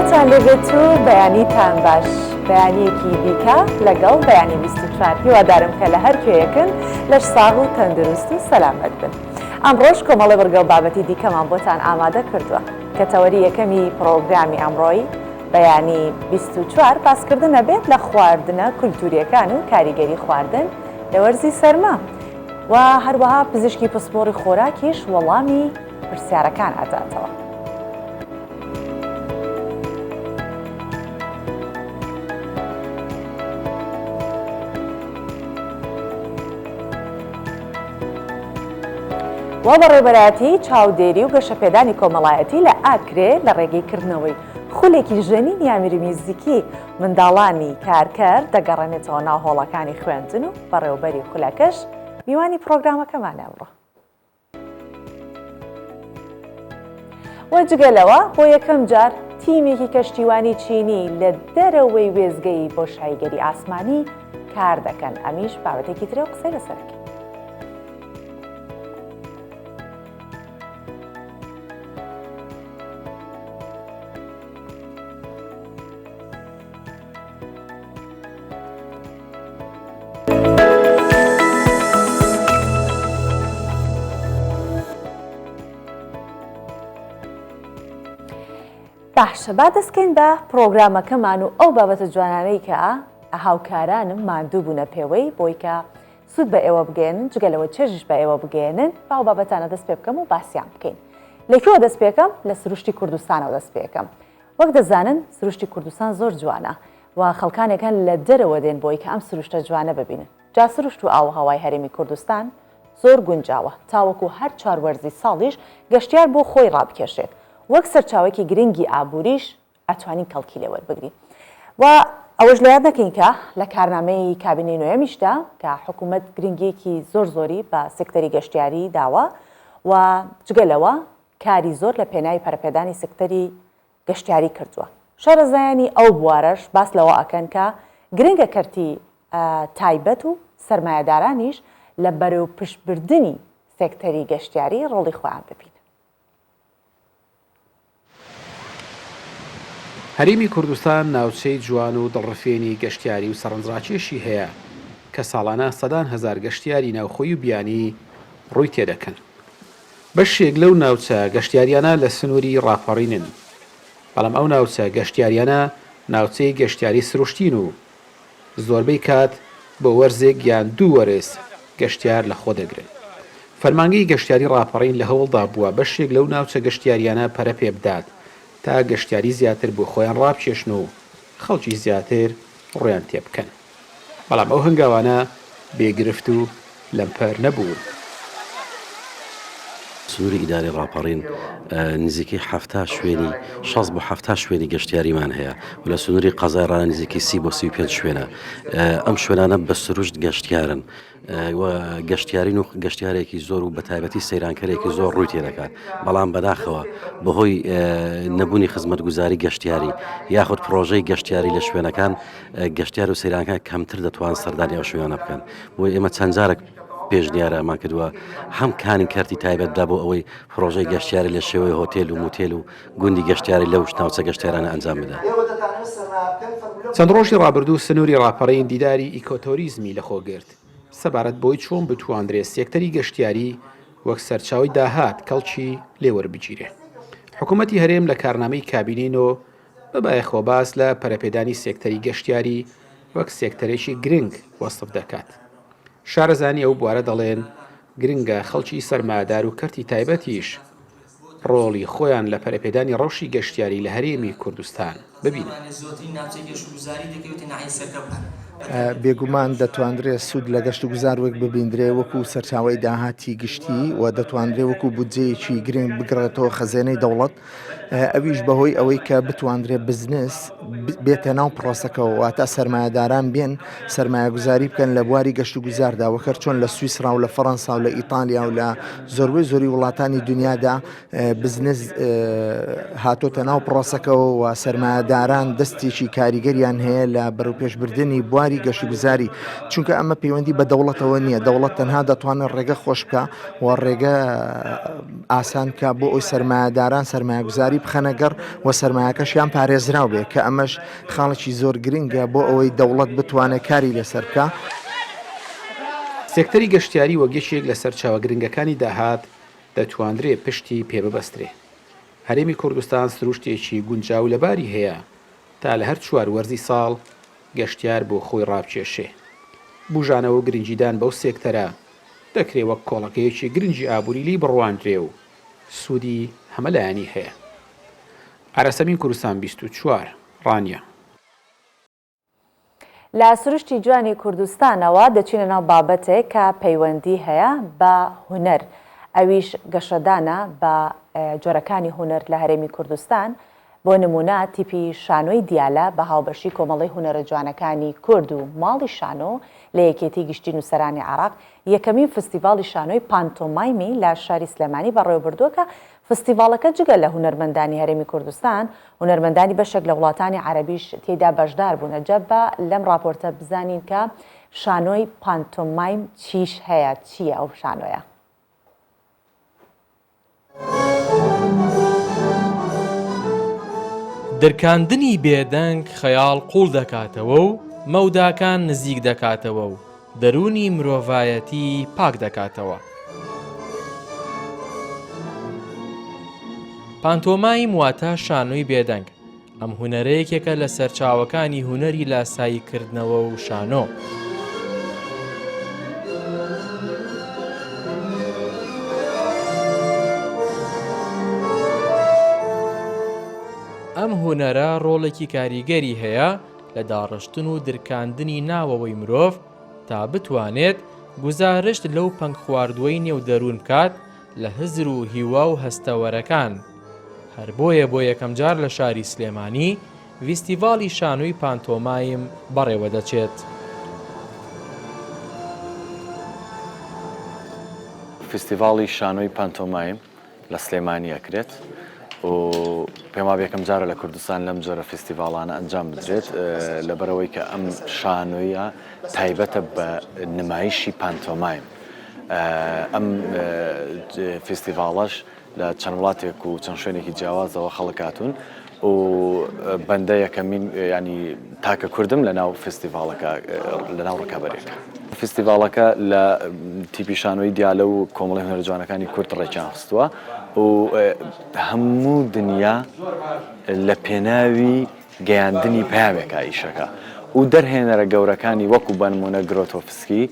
خۆتان لەبێت و بەیانیتان باش بەیانیەکی دیکە لەگەڵ بەیانی 24 هیوادارم کە لە هەر کوێیەکن لەش ساغ و تەندروست و سەلامەت بن. ئەمڕۆژ کۆمەڵە بەرگە و بابەتی دیکەمان بۆتان ئامادە کردووە کە تەوەری یەکەمی پرۆگرامی ئەمڕۆی بەیانی 24 باسکردنە بێت لە خواردنە کولتوریەکان و کاریگەری خواردن لە وەرزی سەرما و هەروەها پزیشکی پسپۆڕی خۆراکیش وەڵامی پرسیارەکان ئەداتەوە. و بەڕێوەبەرایەتی چاودێری و گەشەپێدانی کۆمەڵایەتی لە ئاکرێ لە ڕێگەیکردنەوەی خولێکی ژەنین یامیری میزیکی منداڵانی کارکەر دەگەڕێنێتەوە ناو هۆڵەکانی خوێندن و بەڕێوەبەری خولەکەش میوانی پرۆگرامەکەمانە ئەمڕۆ. و جگەلەوە بۆ یەکەم جار تیمێکی کەشتیوانی چینی لە دەرەوەی وێزگەی بۆشاییگەری ئاسمانی کار دەکەن. ئەمیش بابەتێکی ترە و قسەی لەسەرەکە. باشە با دەستکەین بە پرۆگرامەکەمان و ئەو بابەتە جوانانەی کە هاوکارانم ماندوو بوونە پێوەی بۆی کە سوود بە ئێوە بگێنن جگەلەوە چێژش بە ئێوە بگێنن باو بابەتانە دەست پێ بکەم و باسییان بکەین. لەکوێوە دەست پێکەم؟ لە سروشتی کوردستانەوە دەست پێکەم. وەک دەزانن سروشتی کوردستان زۆر جوانە و خەڵکانێکان لە دەرەوە دێن بۆی کە ئەم سروشتە جوانە ببینن. جا سروشت و ئاوهەوای هەرێمی کوردستان زۆر گونجاوە تاوەکو هەر چوار وەرزی ساڵیش گەشتیار بۆ خۆی ڕابکێشێت. وەک سەرچاوێکی گرنگی ئابووریش ئەتوانین کەڵکی لێ وەربگرین. و ئەوەش لە یاد نەکەین کە لە کارنامەی کابینەی نوێمیشدا کە حکوومەت گرنگیەکی زۆری بە سکتەری گەشتیاری داوە و جگەلەوە کاری زۆر لە پێناوی پەرەپێدانی سکتەری گەشتیاری کردووە. شارەزایانی ئەو بوارەش باس لەوە ئەکەن کە گرنگە کەرتی تایبەت و سەرمایەدارانیش لە بەرەو پشتبردننی سکتەری گەشتیاری ڕۆڵی خۆیان ببین. هەرێمی کوردستان ناوچەی جوان و دڵڕفێنی گەشتیاری و سەرنجڕاکێشی هەیە کە ساڵانە سەدان هەزار گەشتیاری ناوخۆی و بیانی ڕووی تێدەکەن. بەشێک لەو ناوچە گەشتیاریانە لە سنووری ڕاپەڕینن، بەڵام ئەو ناوچە گەشتیاریانە ناوچەی گەشتیاری سروشتین و زۆربەی کات بە وەرزێک یان دوو وەرز گەشتیار لە خۆ دەگرن. فەرمانگەی گەشتیاری ڕاپەڕین لە هەوڵدا بووە بەشێک لەو ناوچە گەشتیاریانە پەرە پێ بدات تا گەشتیاری زیاتر بۆ خۆیان ڕابکێشن و خەڵکی زیاتر ڕویان تێ بکەن. بەڵام ئەو هەنگاوانە بێگرفت و لەمپەر نەبوون. سنووری ئیداری ڕاپەڕین نزیکەی 6 بۆ 7 شوێنی گەشتیاریمان هەیە و لە سنووری قەزای ڕانە نزیکەی 30 بۆ 35 شوێنە. ئەم شوێنانە بە سروشت گەشتیارن و گەشتیارین و گەشتیارێکی زۆر و بە تایبەتی سەیرانکەرێکی زۆر ڕووی تێدەکات. بەڵام بەداخەوە بەهۆی نەبوونی خزمەتگوزاری گەشتیاری یاخود پرۆژەی گەشتیاری لە شوێنەکان گەشتیار و سەیرانکە کەمتر دەتوان سەردانی ئەو شوێنە بکەن. بۆ ئێمە چەند جارێک پێشنیارە ئەمان کردووە هەم کانی کارتی تایبەتدا بۆ ئەوەی پرۆژەی گەشتیاری لە شێوەی هۆتێل و موتێل و گوندی گەشتیاری لەو ناوچە گەشتیارانە ئەنجام بدات. چەند ڕۆژی ڕابردوو سنووری ڕاپەڕین دیداری ئیکۆتۆریزمی لەخۆ گرت سەبارەت بۆی چۆن بتوانرێت سێکتەری گەشتیاری وەک سەرچاوی داهات کەڵکی لێوەربگیرێت. حکوومەتی هەرێم لە کارنامەی کابینینۆ بەبایەخۆ باس لە پەرەپێدانی سێکتەری گەشتیاری وەک سێکتەرێکی گرنگ وەسف دەکات. شارەزانی ئەو بوارە دەڵێن گرنگە خەڵکی سەرمایەدار و کەرتی تایبەتیش ڕۆڵی خۆیان لە پەرەپێدانی ڕەوشی گەشتیاری لە هەرێمی کوردستان ببینن. بێگومان دەتوانرێت سوود لە گەشت و گوزار وەک ببیندرێ وەکو سەرچاوی داهاتی گشتی و دەتوانرێ وەکو بودجەیەکی گرنگ بگرێتەوە خەزێنەی دەوڵەت ئەویش بەهۆی ئەوەی کە بتوانرێت بزنس بێتە ناو پرۆسەکەەوە واتە سەرمایەداران بێن سەرمایە گوزاری بکەن لە بواری گەشت و گوزاردا وەکەر چۆن لە سویسرا و لە فەڕەنسا و لە ئیتالیا و لە زۆری وڵاتانی دنیادا بزنس هاتۆتە ناو پرۆسەکەەوە و سەرمایەداران دەستێکی کاریگەریان هەیە لە بەڕوپێشبردننی بواری گەشت گوزاری چونکە ئەمە پەیوەندی بە دەوڵەتەوە نییە. دەوڵەت تەنها دەتوانێت ڕێگە خۆش بکە و ڕێگە ئاسان کە بۆ ئەوی سەرمایەداران سەرمایه‌گوزاری ماڵی بخەنەگەڕ و سەرمایەکەشیان پارێزراو بێ کە ئەمەش خاڵێکی زۆر گرنگە بۆ ئەوەی دەوڵەت بتوانێت کاری لەسەر بکە. سێکتەری گەشتیاری وەگەشێک لە سەرچاوە گرنگەکانی داهات دەتوانرێت پشتی پێببەسترێ. هەرێمی کوردستان سروشتێکی گونجاو لەباری هەیە تا لە هەر 4 وەرزی ساڵ گەشتیار بۆ خۆی ڕابکێشێ. بژانەوە و گرنگیدان بەو سێکتەرە دەکرێت وەک کۆڵەکەیەکی گرنگی ئابووری بڕوانرێ و سوودی هەمەلایانی هەیە. ئارەسەمین کوردستان 24 ڕانیە. لە سروشتی جوانی کوردستانەوە دەچینە ناو بابەتێک کە پەیوەندی هەیە بە هونەر، ئەویش گەشەدانە بە جۆرەکانی هونەر لە هەرێمی کوردستان. بۆ نمونە تیپی شانۆی دیالە بە هاوبەشی کۆمەڵی هونەرە جوانەکانی کورد و ماڵی شانۆ لە یەکێتی گشتی نووسەرانی عێراق یەکەمین فستیڤاڵی شانۆی پانتۆمایمی لە شاری سلێمانی بەڕێوەبردووە کە فستیڤاڵەکە جگە لە هونەرمەندانی هەرێمی کوردستان هونەرمەندانی بەشێک لە وڵاتانی عەرەبیش تێدا بەشدار بوونە. جەبە لەم راپۆرتە بزانین کە شانۆی پانتۆمایم چیش هەیە، چییە ئەو شانۆیە؟ دەرکاندنی بێدەنگ خەیاڵ قوڵ دەکاتەوە و مەوداکان نزیک دەکاتەوە و دەرونی مرۆڤایەتی پاک دەکاتەوە. پانتۆمایم واتە شانۆی بێدەنگ. ئەم هونەرەیەکێکە لە سەرچاوەکانی هونەری لاساییکردنەوە و شانۆ. ئەم هونەرە ڕۆڵێکی کاریگەری هەیە لە داڕشتن و درکاندنی ناوەوەی مرۆڤ تا بتوانێت گزارشت لەو پەنگ خواردووەی نێودەروون بکات لە هزر و هیوا و هەستەوەرەکان. هەر بۆیە بۆ یەکەم جار لە شاری سلێمانی فیستیڤاڵی شانۆی پانتۆمایم بەڕێوە دەچێت. فیستیڤاڵی شانۆی پانتۆمایم لە سلێمانی ئەکرێت و پێما یەکەم جارە لە کوردستان لەم جۆرە فیستیڤاڵانە ئەنجام بدرێت لەبەرەوەی کە ئەم شانۆیە تایبەتە بە نمایشی پانتۆمایم. ئەم فیستیڤاڵەش لە چەند وڵاتێک و چەند شوێنێکی جیاوازەوە خەڵکاتون و بەندە یەکەمین ینی تاکە کوردم لە ناو فیستیڤاڵەکە لە ناو ڕکابەرێک. فیستیڤاڵەکە لە تیپی شانۆی دیالە و کۆمەڵی هونەرە جوانەکانی کورد ڕێکیان خستووە و هەموو دنیا لە پێناوی گەیاندنی پامێکە ئیشەکە و دەرهێنەرە گەورەکانی وەکو بەنمونە گرۆتۆفسکی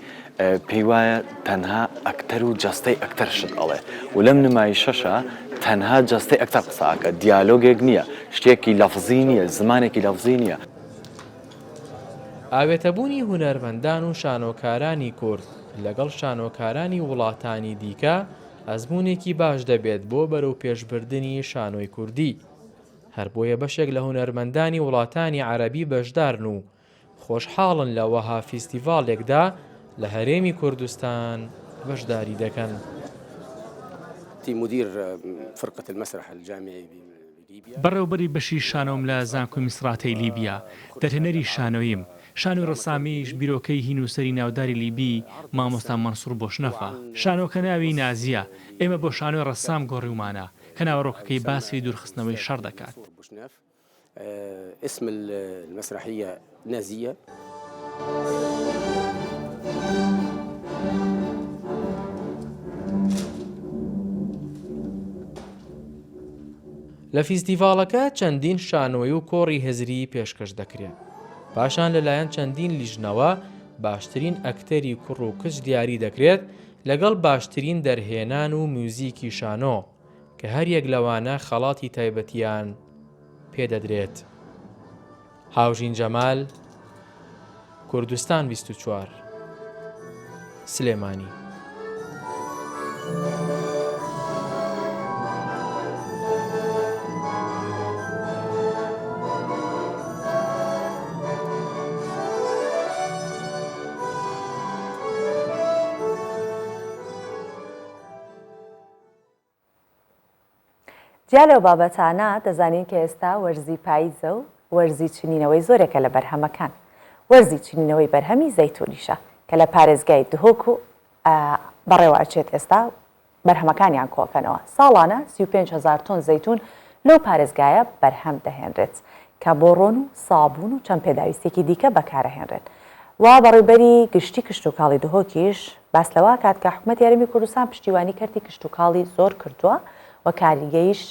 پێی وایە تەنها ئەکتەر و جەستەی ئەکتەر شت ئەڵێ و لەم نمایشەشە تەنها جەستەی ئەکتەر قساکە، دیالۆگێک نییە، شتێکی لەفزی نییە، زمانێکی لەفزی نییە. ئاوێتەبوونی هونەرمەندان و شانۆکارانی کورد لەگەڵ شانۆکارانی وڵاتانی دیکە ئەزموونێکی باش دەبێت بۆ بەرەو پێشبردننی شانۆی کوردی. هەر بۆیە بەشێک لە هونەرمەندانی وڵاتانی عەرەبی بەشدارن و خۆشحاڵن لە وەها فیستیڤاڵێکدا لە هەرێمی کوردستان بەشداری دەکەن. مدير فرقة المسرح الجامعي بەڕێوەبەری بەشی شانۆم لە زانکۆی میسڕاتەی لیبیا دەرهێنەری شانۆیم. شانۆی ڕەسامیش بیرۆکەی هینوسەری ناوداری لیبی مامۆستا مەنسوور بۆشنەفە. شانۆکە ناوی نازیە. ئێمە بۆ شانۆی ڕەسام گۆڕیومانە کە ناوەڕۆکەکەی باسی دوورخستنەوەی شەڕ دەکات. اسم المسرحية نازية. لە فیستیڤاڵەکە چەندین شانۆی و کۆڕی هزری پێشکەش دەکرێت. پاشان لەلایەن چەندین لیژنەوە باشترین ئەکتەری کوڕ و کچ دیاری دەکرێت لەگەڵ باشترین دەرهێنان و میوزیکی شانۆ کە هەر یەک لەوانە خەڵاتی تایبەتیان پێدەدرێت. هاوژین جەمال، کوردستان 24 سلێمانی. جیا لەو بابەتانە دەزانین کە ئێستا وەرزی پاییزە و وەرزی چنینەوەی زۆرێکە لە بەرهەمەکان. وەرزی چنینەوەی بەرهەمی زەیتونیشە کە لە پارێزگای دهۆک و بەڕێوەچێت ئێستا بەرهەمەکانیان کۆکەنەوە. ساڵانە 35,000 تۆن زەیتون لەو پارێزگایە بەرهەم دەهێنرێت کە بۆ ڕۆن و سابوون و چەند پێداویستێکی دیکە بەکارەهێنرێت. وا بەڕێوەبەری گشتی کشتتوکاڵی دهۆکیش باس لەوە کات کە حکوومەت یاریمی کوردستان پشتیوانی کردی کشتتوکاڵی زۆر کردووە و کاریگەیش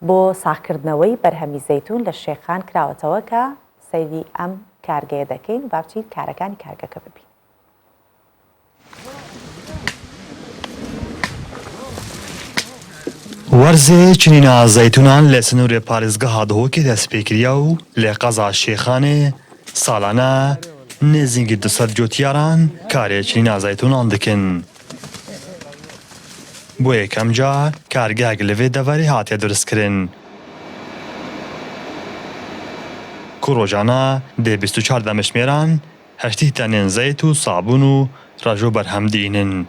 بۆ ساکردنەوەی بەرهەمی زەیتون لە شێخان کراوەتەوە کە سەیری ئەم کارگەیە دەکەین با بچین کارەکانی کارگەکە ببین. وەرزێ چنینە زەیتونان لە سنوورێ پارێزگەها دهۆکێ دەستپێکریە و لێ قەزا شێخانێ ساڵانە نێزینگی 200 جوتیاران کارێ چنینە زەیتونان دکن. بۆ یەکەم جار کارگەیەک لەوێ دەڤەری هاتیە دروستکردن. کو ڕۆژانە دێ 24 دەمەشمێران 80 تەنێن زەیت و سابوون و ڕەژ و بەرهەم دینن.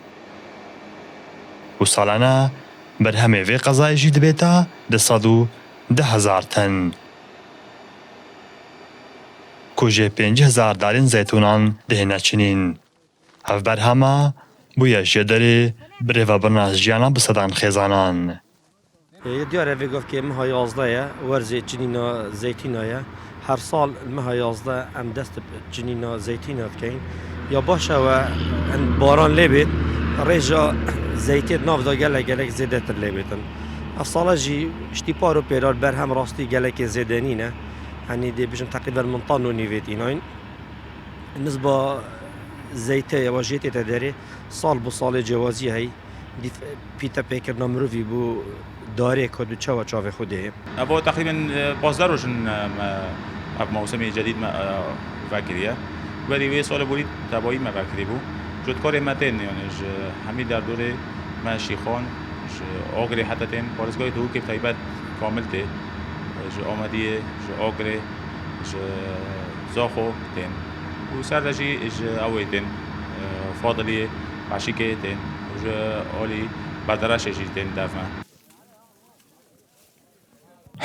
و ساڵانە بەرهەمێ وێ قەزایەژی دەبێتە 210,000 تەن. کوژێ 5,000 دارین زەیتونان دهێنە چنین. ئەف بەرهەمە بوویە ژێدەرێ برێڤە بڕناس ژیانە بسەدان خێزانان. دیارە vêgovkê meha 11 ye werzê cinîna zeytîna ye. Her sal meha 11 em dest cinîna zeytîna dikein. Ya baş e we baran lê bêt rêja zeytê nav da gelek zêdetir lê bêtin. Ev sala jî ştî par û pêrar berhem rastî gelekê zêdenî ne. Henî dê bijin teqrîben min tan û nîvêtînayên. Nizba zeytê ya jêtê te derê sal bu salê cewazî hey. Pîte pêkirina mirovî bû darê ku du çawa çavê Xwedê heye. بۆ تقریبا 12 ڕۆژن موسمی جدید ڤاکریە وەری وێ ساڵە بووی تابایی مەڤاکری بوو جوتکارێ مەتێن هەمی دەردۆرێ مەشیخۆن ئۆگرێ حەتەتێن پارێزگای دهۆکێ تایبەت کامل تێ ئامادیە ئۆگرێ زاخۆ تێن و سەردەژی ئەوێ تێن فادڵیە عشیکێ تێن ئۆلی بەردەراشێژی تێن دەفمە.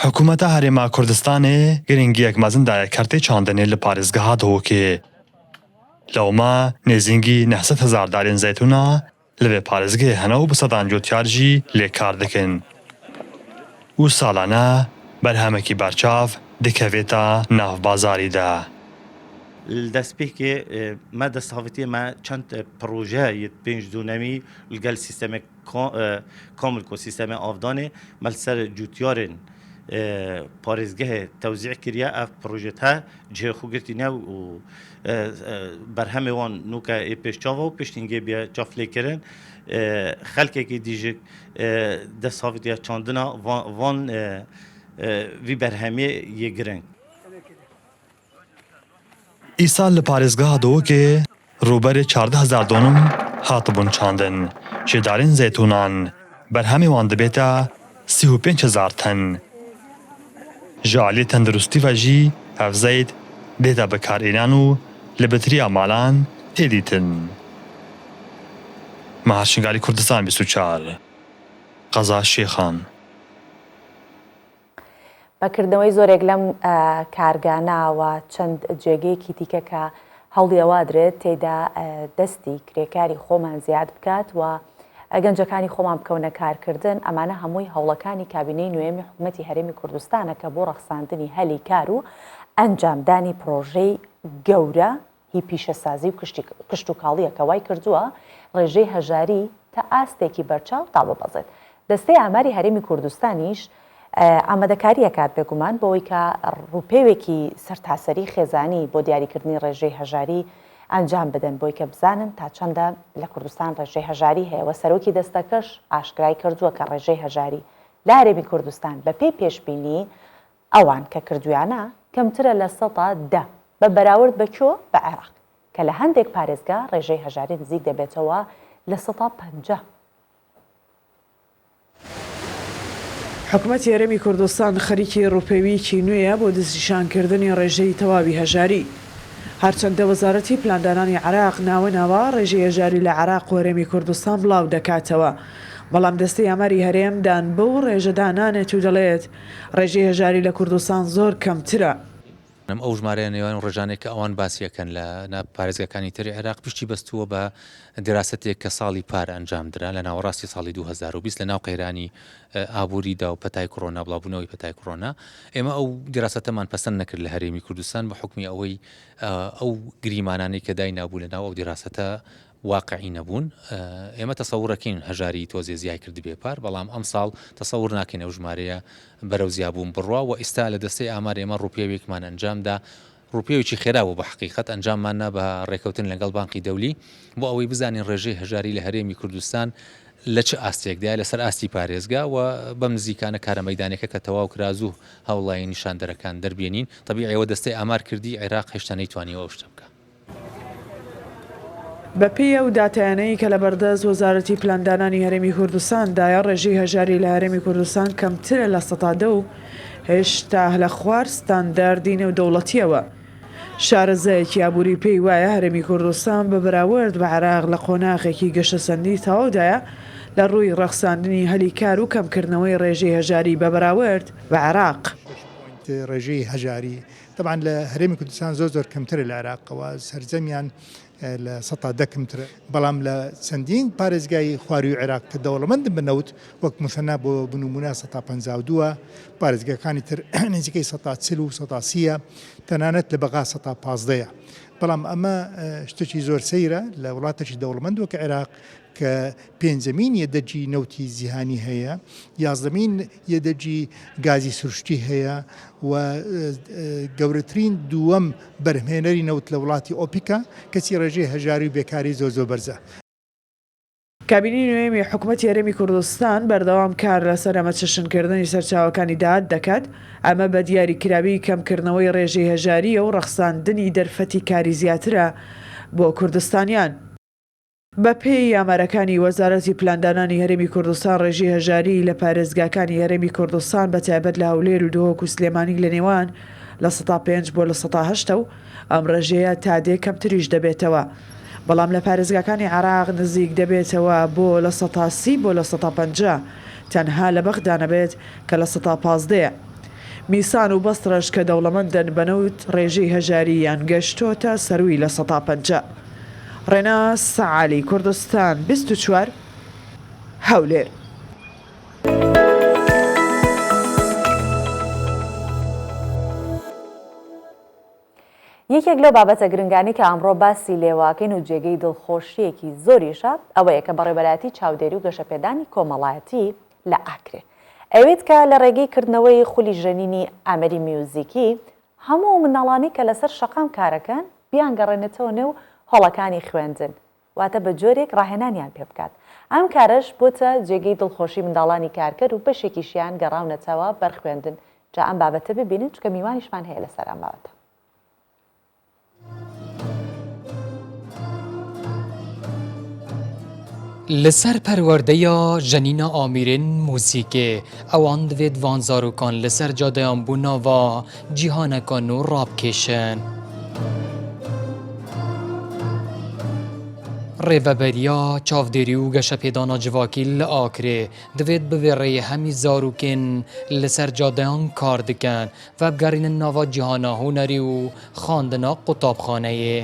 حکوومەتە هەرێما کوردستانê girîngiyek mezin daye kertê çandinê li parêzgeha Dihokê. Lewma nêzîngî 900,000 darên zeytûna li vê parêzgehê hene û bi sedan cotyar jî lê kar dikin. û salane berhemekî berçav dikevêta navbazarî de. Li destpêkê me desthavîtiye me çend projeyê pênc dûnemî li gel sîstemek kamil ku sîstemê avdanê me li ser cutyarên parêzgehê tewzîع kiriye ev projet he cihê xwe girtîne û berhemê wan nûke ê pêşçava û piştîngê biye çavlêkirin xelkekî dijik desthavîtiya çandina van vî berhemê yê giring. Îsal li parêzgeha Dihokê rûberê 14,000 donum hatibûn çandin. Ji darên zeytûnan berhemê wan dibête 35,000 ten. Ji aliyê tenduristî ve jî ev zeyt dête bikarînan û li bitiriya malan tê dîtin. Meherşingalî Kurdistan 24 Qeza Şêxan. بەکردنەوەی زۆرێک لەم کارگاناوە چەند جێگەیەکی دیکە کە هەوڵی ئەوە درێت تێدا دەستی کرێکاری خۆمان زیاد بکات و گەنجەکانی خۆمان بکەونە کارکردن. ئەمانە هەمووی هەوڵەکانی کابینەی نوێمی حکوومەتی هەرێمی کوردستانە کە بۆ ڕەخساندنی هەلی کار و ئەنجامدانی پرۆژەی گەورە هی پیشەسازی و کشتتوکاڵیەکە وای کردووە ڕێژەی هەژاری تا ئاستێکی بەرچاو تا ببەزێت. دەستەی ئاماری هەرێمی کوردستانیش ئامادەکاریەکات بێگومان بۆەوەی کە ڕووپێوێکی سەرتاسەری خێزانی بۆ دیاریکردنی ڕێژەی هەژاری ئەنجام بدەن بۆی کە بزانن تا چەندە لە کوردستان ڕێژەی هەژاری هەیە و سەرۆکی دەستەکەش ئاشکرای کردووە کە ڕێژەی هەژاری لە هەرێمی کوردستان بە پێی پێشبینی ئەوان کە کردویانە کەمترە لە 10 بە بەراورد بەکوێ بە عێراق کە لە هەندێک پارێزگا ڕێژەی هەژاری نزیک دەبێتەوە لە 150. حکوومەتی هەرێمی کوردستان خەریکی ڕووپێویی نوێیە بۆ دەستنیشانکردنی ڕێژەی تەواوی هەژاری. هەرچەندە وەزارەتی پلاندانانی عێراق ناوەناوە ڕێژەی هەژاری لە عێراق و هەرێمی کوردستان بڵاو دەکاتەوە. بەڵام دەستەی ئاماری هەرێمدان بەو ڕێژەدانانێت و دەڵێت ڕێژەی هەژاری لە کوردستان زۆر کەمترە. ئەو ژمارە نێوان ڕێژانێک کە ئەوان باسیەکەن لە پارێزگاکانی تری عێراق پشتی بەستووە بە دراستێک کە ساڵی پار ئەنجامدرا لە ناوەڕاستی ساڵی 2020 لە ناو قەیرانی ئابووریدا و پەتای کۆڕۆنا بڵاوبوونەوەی پەتای کۆڕۆنا ئێمە ئەو دیراستەمان پەسەند نەکرد لە هەرێمی کوردستان بە حکمی ئەوەی ئەو گریمانانی کە دای نابوو لە ناو ئەو دیراستە واقعی نەبوون ئێمە تەسەوڕەکەین هەژاری تۆزێ زیای کرد بێ پار بەڵام ئەم ساڵ تەسەوڕ ناکەین ئەو ژمارەیە بەرەو زیابوون بڕوا و ئێستا لە دەستەی ئامار ئێمە ڕوپێوێکمان ئەنجامدا ڕوپێوێکی خێراوە بە حقیقەت ئەنجامماننا بە ڕێکەوتن لەگەڵ بانقی دەولی بۆ ئەوەی بزانین ڕێژەی هەژاری لە هەرێمی کوردستان لە چه ئاستێکدا لەسەر ئاستی پارێزگا و بەم نزیکانە کارە مەیدانەکە کە تەواو کرازوو هەوڵای نیشاندەرەکان دەربێنین تەبیعیەوە دەستەی ئامار کردی عێراق هێشتا نەیتوانیەوە ئەو شتە بکە. بەپێی ئەو داتایانەی کە لە بەردەست وەزارەتی پلاندانانی هەرێمی کوردستاندایە ڕێژەی هەژاری لە هەرێمی کوردستان کەمترە لە ١٠٠ و هێشتا لە خوار ستانداردی نێودەوڵەتیەوە. شارەزایەکی ئابووری پێی وایە هەرێمی کوردستان بە بەراورد بە عێراق لە قۆناغێکی گەشەسەندی تەواودایە لە ڕووی ڕەخساندنی هەلی کار و کەمکردنەوەی ڕێژەی هەژاری بە بەراورد بە عێراق. ڕێژەی هەژاری طبعا لە هەرێمی کوردستان زۆر کەمترە لە عێراقەوە سەرجەمیان لە ١٠ کەمترە بەڵام لە چەندین پارێزگای خواروی عێراق کە دەوڵەمەندن بنەوت وەک مەسەنا بۆ بنمونە 152 پارێزگاکانی تر نزیکەی 140 و 130 تەنانەت لە بەغا 115 بەڵام ئەمە شتێکی زۆر سەیرە لە وڵاتێکی دەوڵەمەند وەک عێراق کە پێنجەمین یەدەجی نەوتی جیهانی هەیە، یازدەمین یەدەجی گازی سروشتی هەیە و گەورەترین دووەم بەرهمهێنەری نەوت لە وڵاتی ئۆپیکا کەسی ڕێژەی هەژاری و بێکاری زۆر بەرزە. کابینی نوێمی حکوومەتی هەرێمی کوردستان بەردەوام کار لەسەر ئەمە چشنکردنی سەرچاوەکانی داهات دەکات ئەمە بە دیاریکراوی کەمکردنەوەی ڕێژەی هەژاریە و ڕەخساندنی دەرفەتی کاری زیاترە بۆ کوردستانیان. بە پێی ئامارەکانی وەزارەتی پلاندانانی هەرێمی کوردستان ڕێژەی هەژاری لە پارێزگاکانی هەرێمی کوردستان بە تایبەت لە هەولێر و دۆک و سلێمانی لە نێوان لە 105 بۆ لە 108 و ئەم ڕێژەیە تادێ کەمتریش دەبێتەوە بەڵام لە پارێزگاکانی عێراق نزیک دەبێتەوە بۆ لە 130 بۆ لە 150 تەنها لە بەغدانەبێت کە لە 115 میسان و بەسترەش کە دەوڵەمەندن بەنەوت ڕێژەی هەژارییان گەشتۆتە سەروی لە 150. ڕێناس سەعالی کوردستان 24 هەولێر. یەکێک لەو بابەتە گرنگانی کە ئەمڕۆ باسی لێواکەین و جێگەی دڵخۆشیەکی زۆریشە ئەوەیە کە بەڕێبەراتی چاودێری و گەشەپێدانی کۆمەڵایەتی لە ئاکرێ. ئەوێت کە لە ڕێگەی کردنەوەی خولی ژەنینی ئامەری میوزیکی هەموو منداڵانی کە لەسەر شەقام کارەکەن بیانگەڕێنێتەوە نێو هەڵەکانی خوێندن واتە بە جۆرێک ڕاهێنانیان پێ بکات. ئەم کارەش بۆتە جێگەی دڵخۆشی منداڵانی کارکرد و بەشێکیشیان گەڕاونەتەوە بەرخوێندن. جا ئەم بابەتە ببینن چکە میوانیشمان هەیە لەسەر ئەم بابەتە. لەسەر پەروەردەیە ژەنینە ئامیرێن موسیکێ ئەوان دەوێت وانزارۆکان لەسەر جادەیان بووناوە جیهانەکان و ڕابکێشن. ڕێڤەبەریا چاودێری و گەشەپێدانە جڤاکی لە ئاکرێ دەوێت بوێڕێ هەمی زاروکێن لەسەر جادەیان کار دکەن و بگەڕێنە ناوە جیهانە هونەری و خواندنە قوتابخانەیە.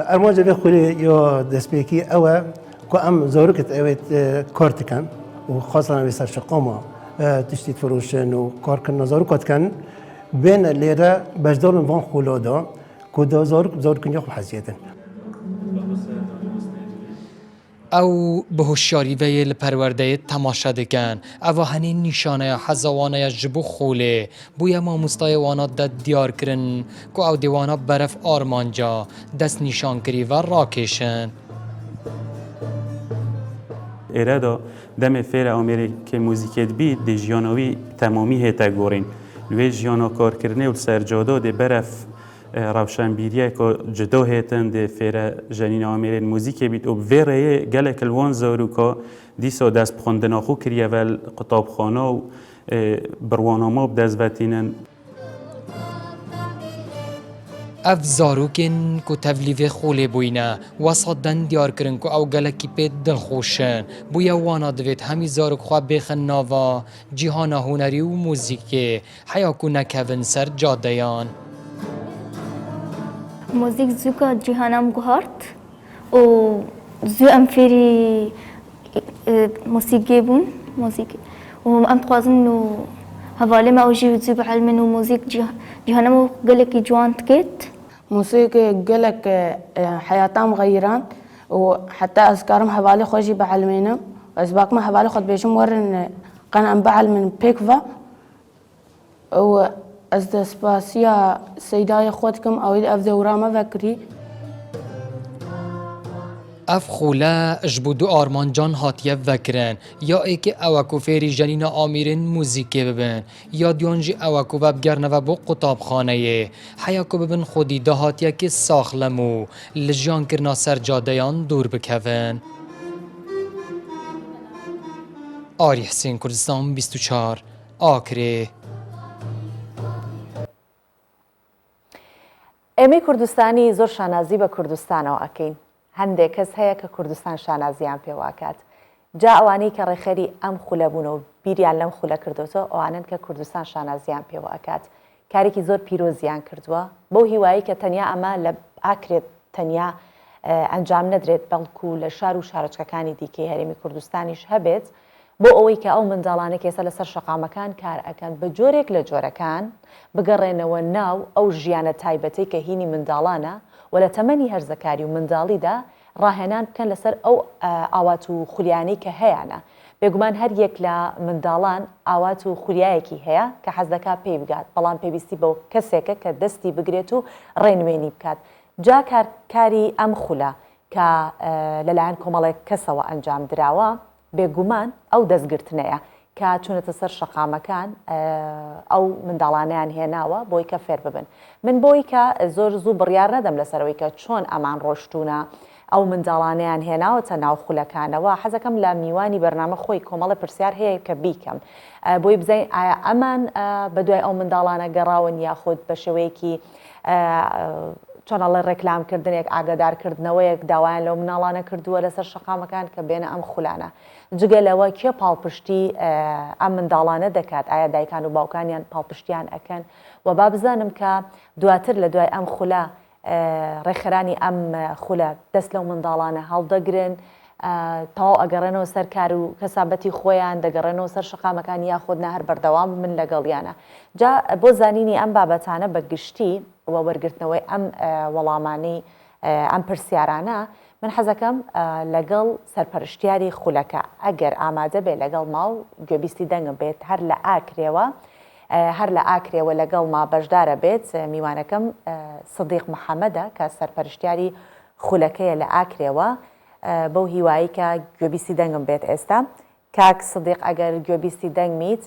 ئەرمۆجە بێ خولی یا دەستپێکی ئەوە کە ئەم زۆرکت ئەوێت کارتکەن و خواستانەوێ سەرشەقۆمە تشتی فروشن و کارکردنە زۆرکۆتکەن بێنە لێرە بەشداڵن وان خولۆدا کۆدا زۆرکنیا خو حەزیەتن. ئەو بەهۆشیاریڤەیە لە پەروەردەیە تەماشا دەکەن ئەوە هەنین نیشانەیە حەزەوانەیە ji بۆ خولێ بویە مامۆستایە وانە دە دیارکردن کە ئەو دێوانە بەرەف ئارمانجا دەست نیشانکردی و ڕاکێشن. ئێرەدا دەمێ فێرە ئەمێری کە موزیکێت بیت دێ ژیانەوی تەمامی هێتە گۆڕین لێ ژیانە کارکردنێ و سەرجادا دێ بەرەف ڕاوشانبیریە کە جدۆ هێتن دێ فێرە ژەنینە ئامێرێن موزیکێ بیت و vێڕەیە gelek wan zarûka dîsa dest xwendina xwe kiriye vel qutabxana û birwanama bi dest vetînin. اف زاروکن کو تبلیغ خوله بوینه وسادن دیار کرن کو او گلکی پید دل خوشن بویا وانا دوید همی زاروک خواه بخن ناوا جیهان هنری و موزیک حیا کو نکون سر جادیان موزیک زوکا جیهانم گوهارت و زو ام فيري موسيقى بون موسيقى وام تخوازن انه هفالي ما اوجي وتزيب علمن وموزيك جهنم قالك جوان تكيت موسيقى قالك حياتهم غيران وحتى أذكارهم هفالي خوجي بعلمينهم أسباق ما هفالي خد بيشم ورن قنا أم بعلمن بيكفا و أزد سباسيا سيداي خودكم أو إذا أفذورا ما فكري اف خوله اجبودو آرمان جان هاتیه وکرن یا ای که اوکو فیری جنین آمیرن موزیکی ببن یا دیانجی اوکو وبگرنه و بو قطاب خانه حیاکو ببن خودی ده هاتیه که ساخلمو لجان کرنا سر جادیان دور بکون آری حسین کردستان 24 آکره ئێمەی کوردستانی زۆر شانازی بە کوردستانەوە ئەکەین هەندێک کەس هەیە کە کوردستان شانازیان پێواکات جا ئەوانەی کە ڕێخەری ئەم خولە بوون و بیریان لەم خولە کردوتەوە ئەوانن کە کوردستان شانازیان پێواکات کارێکی زۆر پیرۆزیان کردووە بەو هیوایی کە تەنیا ئەمە لە ئاکرێت تەنیا ئەنجام نەدرێت بەڵکو لە شار و شارۆچکەکانی دیکەی هەرێمی کوردستانیش هەبێت بۆ ئەوەی کە ئەو منداڵانە کێسە لەسەر شەقامەکان کار ئەکەن بە جۆرێک لە جۆرەکان بگەڕێنەوە ناو ئەو ژیانە تایبەتەی کە هینی منداڵانە و لە تەمەنی هەرزەکاری و منداڵیدا ڕاهێنان بکەن لەسەر ئەو ئاوات و خولیانەی کە هەیەە بێگومان هەر یەک لە منداڵان ئاوات و خولیایەکی هەیە کە حەز دەکات پێی بگات بەڵام پێویستی بەو کەسێکە کە دەستی بگرێت و ڕێنوێنی بکات جا کاری ئەم خولە کە لەلایەن کۆمەڵێک کەسەوە ئەنجام دراوە بێگومان ئەو دەستگرتنەیە کە چونەتە سەر شەقامەکان ئەو منداڵانیان هێناوە بۆی کە فێر ببن من بۆی کە زۆر زوو بڕیار نەدەم لەسەرەوەی کە چۆن ئەمان ڕۆشتونە ئەو منداڵانیان هێناوەتە ناو خولەکانەوە حەزەکەم لە میوانی بەرنامە خۆی کۆمەڵە پرسیار هەیە کە بیکەم بۆی بزەین ئایا ئەمان بەدوای ئەو منداڵانە گەڕاون یاخود بە شێوەیەکی چۆنەڵە ڕێکلامکردنێک ئاگادارکردنەوەیەک داوایان لەو مناڵانە کردووە لەسەر شەقامەکان کە بێنە ئەم خولانە جگەلەوە کێ پاڵپشتی ئەم منداڵانە دەکات ئایا دایکان و باوکانیان پاڵپشتیان ئەکەن و با بزانم کە دواتر لە دوای ئەم خولە ڕێکخەرانی ئەم خولە دەست لەو منداڵانە هەڵدەگرن تاو ئەگەڕێنەوە سەر کار و کەسابەتی خۆیان دەگەڕێنەوە سەر شەقامەکان یاخودنا هەر بەردەوام من لەگەڵیانە جا بۆ زانینی ئەم بابەتانە بە گشتی و وەرگرتنەوەی ئەم وەڵامانی ئەم پرسیارانە من حەزەکەم لەگەڵ سەرپەرشتیاری خولەکە ئەگەر ئامادە بێ لەگەڵ ماو گوێبیستی دەنگم بێت هەر لە ئاکرێوە هەر لە ئاکرێوە لەگەڵ ما بەشدارە بێت میوانەکەم سدیق محەممەدە کە سەرپەرشتیاری خولەکەیە لە ئاکرێوە بەو هیوایی کە گوێبیستی دەنگم بێت ئێستا کاک سدیق ئەگەر گوێبیستی دەنگمیت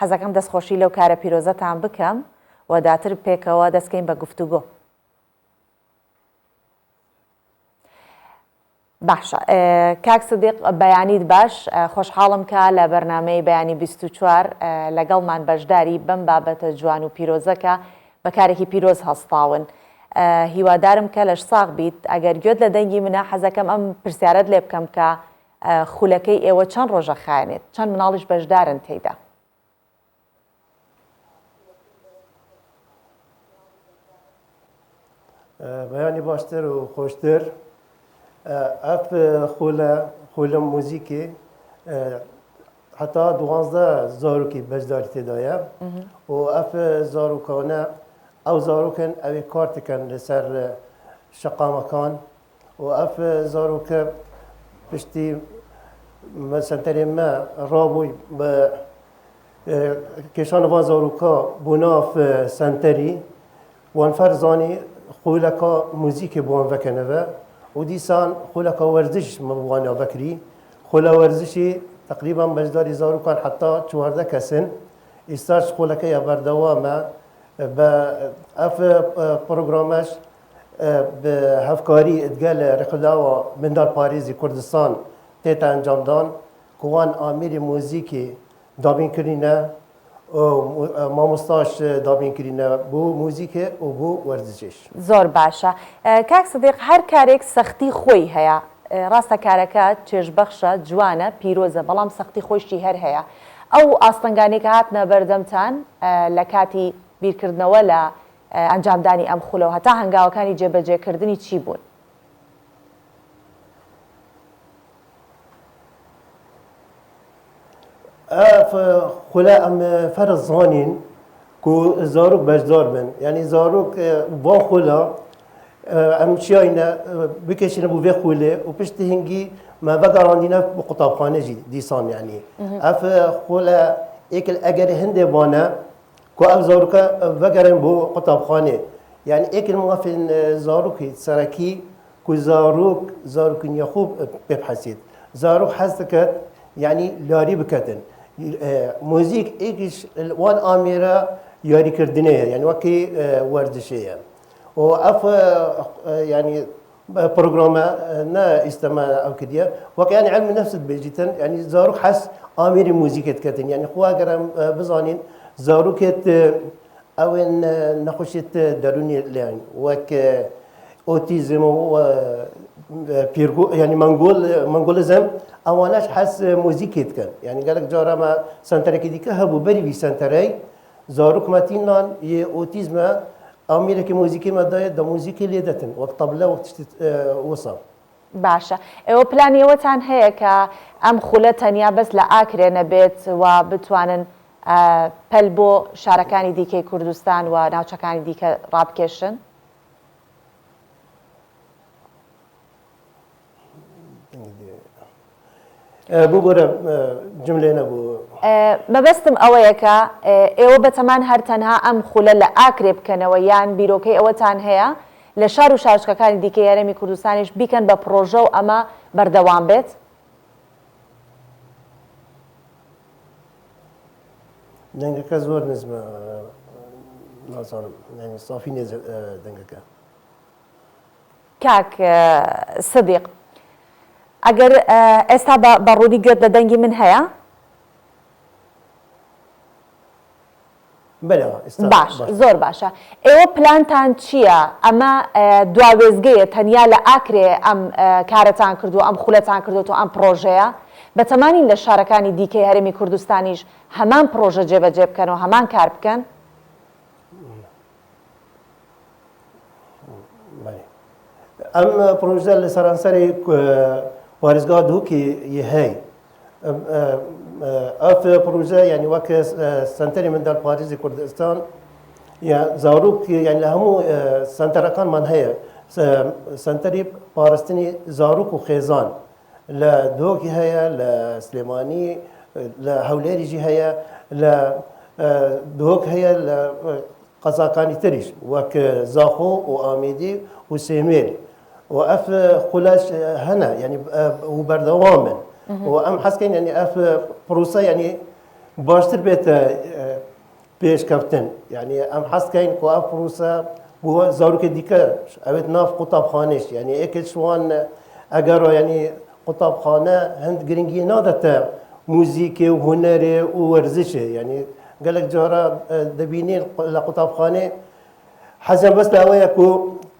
حەزەکەم دەستخۆشی لەو کارە پیرۆزەتان بکەم و داتر پێکەوە دەستکەین بە گفتوگۆ باشە کاک سدیق بەیانیت باش خۆشحاڵم کە لە بەرنامەی بەیانی 24 لەگەڵمان بەشداری بەم بابەتە جوان و پیرۆزەکە بەکارێکی پیرۆز هەستاون هیوادارم کە لەش ساغ بیت ئەگەر گوێت لە دەنگی منە حەزەکەم ئەم پرسیارەت لێ بکەم کە خولەکەی ئێوە چەند ڕۆژە خایێنێت چەند مناڵیش بەشدارن تێیدا بەیانی باشتر و خۆشتر ئەف خولە موزیکی حتا 12 زارۆکی بەشداری تێدایە و ئەف زارۆکانە ئەو زارۆکن ئەوێ کار دەکەن لەسەر شەقامەکان و ئەف زارۆکە پشتی سنتەرێ me ڕابووی بە کێشانەوان زارۆکە بۆ ناف سنتەری وان فەرزانی خولەکە موزیکی بۆوان vەکەنەوە و دیسان خولەکە وەرزش وانیا vەکری خولە وەرزشی تقریبا بەشداری زارۆکان حتا 14 کەسن ئێستاش خولەکەیە بەردەوامە بە ئەف پرۆگرامەش بە هەفکاری ئەدگە لە ڕێکخداوە منداڵ پارێزی کوردستان تێتە ئەنجامدان کوان ئامێری موزیکی دابینکردینە مامۆستاش دابینکردینە بۆ موزیکە و بۆ وەرزشش. زۆر باشە. کاک سدیق هەر کارێک سەختی خۆی هەیە. ڕاستە کارەکە چێژبەخشە جوانە پیرۆزە بەڵام سەختی خۆشی هەر هەیە. ئەو ئاستەنگانێک هاتنە بەردەمتان لە کاتی بیرکردنەوە لە ئەنجامدانی ئەم خولەوە هەتا هەنگاوەکانی جێبەجێکردنی چی بوون؟ خلا ئەم فەرە زانین کو زارۆک بەشدار بن یعنی زارۆک با خۆلا ئەم چیاینە بکەشینە بۆ vê xولێ و پشتی هنگی ما بەگەڕاندینە بۆ قوتابخانەجی دیسان یعنی ئەف خۆلا ئێکل ئەگەر هەندێ بانە کو ئەو زارۆکە بەگەڕێن بۆ قوتابخانێ یعنی ئێکل مافین زارۆکی سەرەکی کو زارۆکینیە خوب پێ بحەسید زارۆک حەز دەکات یعنی لاری بکەتن موزیک ئێکیش وان ئامێرە یاریکردنەیە یعنی وەکی وەردشەیە و ئەف یعنی پروگرامە نه ئیستەما ئەو کردیە وەکە یعنی علم نفست بێژیتن یعنی زارۆک حەس ئامێری موزیکت کەتن یعنی خواگەرم بزانین زارۆکێت ئەوێن نەخۆشیت دەرونی لیان وەک ئۆتیزم و ینی منگۆلزم ئەوانەش حەس موزیکێت کەن یعنی گەلک جارەمە سنتەرێکی دیکە هەبوو بەریوی سنتەرەی زارۆکمەتینان یە ئۆتیزمە ئامێرێکی موزیکیمەدایە دە موزیکی لێ دەتن وەک تەبلە وەک وەسە. باشە ئێوە پلانیەوەتان هەیە کە ئەم خولە تەنیا بەس لە ئاکرێ نەبێت و بتوانن پەل بۆ شارەکانی دیکەی کوردستان و ناوچەکانی دیکە ڕابکێشن؟ بۆ بۆرە جملێ نەبوو. مەبەستم ئەوەیە کە ئێوە بەتەمان هەر تەنها ئەم خولە لە ئاکرێ بکەنەوە یان بیرۆکەی ئەوەتان هەیە لە شار و شارچکەکانی دیکەی یارەمی کوردستانیش بیکەن بە پرۆژە و ئەمە بەردەوام بێت؟ دەنگەکە زۆر نزمە نازانم سافی نێز دەنگەکە. کاک سدیق ئەگەر ئێستا بەڕوودی گوێت لە دەنگی من هەیە؟ باش زۆر باشە. ئێوە پلانتان چییە؟ ئەمە دواوێزگەیە تەنیا لە ئاکرێ ئەم کارەتان کردو ئەم خولەتان کردوەوە ئەم پرۆژەیە بەتەمانی لە شارەکانی دیکەی هەرێمی کوردستانیش هەمان پرۆژە جێبەجێ بکەنەوە هەمان کار بکەن؟ ئەم پرۆژە لە سەرانسەری وارزگا دووکی هەی ئەف پرۆژە یعنی وەکە سنتەری منداڵ پارێزی کوردستان زارۆک یعنی لە هەموو سنتەرەکانمان هەیە سنتەری پاراستنی زارۆک و خێزان لە دۆکی هەیە لە سلێمانی لە هەولێریژی هەیە لە دۆک هەیە لە قەزاکانی تریش وەک زاخۆ و ئامێدی و سێمێر و ئەف خولاش هەنە ینی و بەردەوامن و ئەم حەزکەین ینی ئەف پرۆسە ینی باشتر بێتە پێشکەوتن یعنی ئەم حەزکەین و ئەف پرۆسە بۆ زارۆکە دیکە ئەوێت ناف قوتابخانەش ینی ئێکت شوان ئەگەر ینی قوتابخانە هەند گرنگی نادەتە موزیکێ و هونەرێ و وەرزشێ ینی گەلک جارە دەبینین لە قوتابخانێ حەزم بەس ئەوەیە و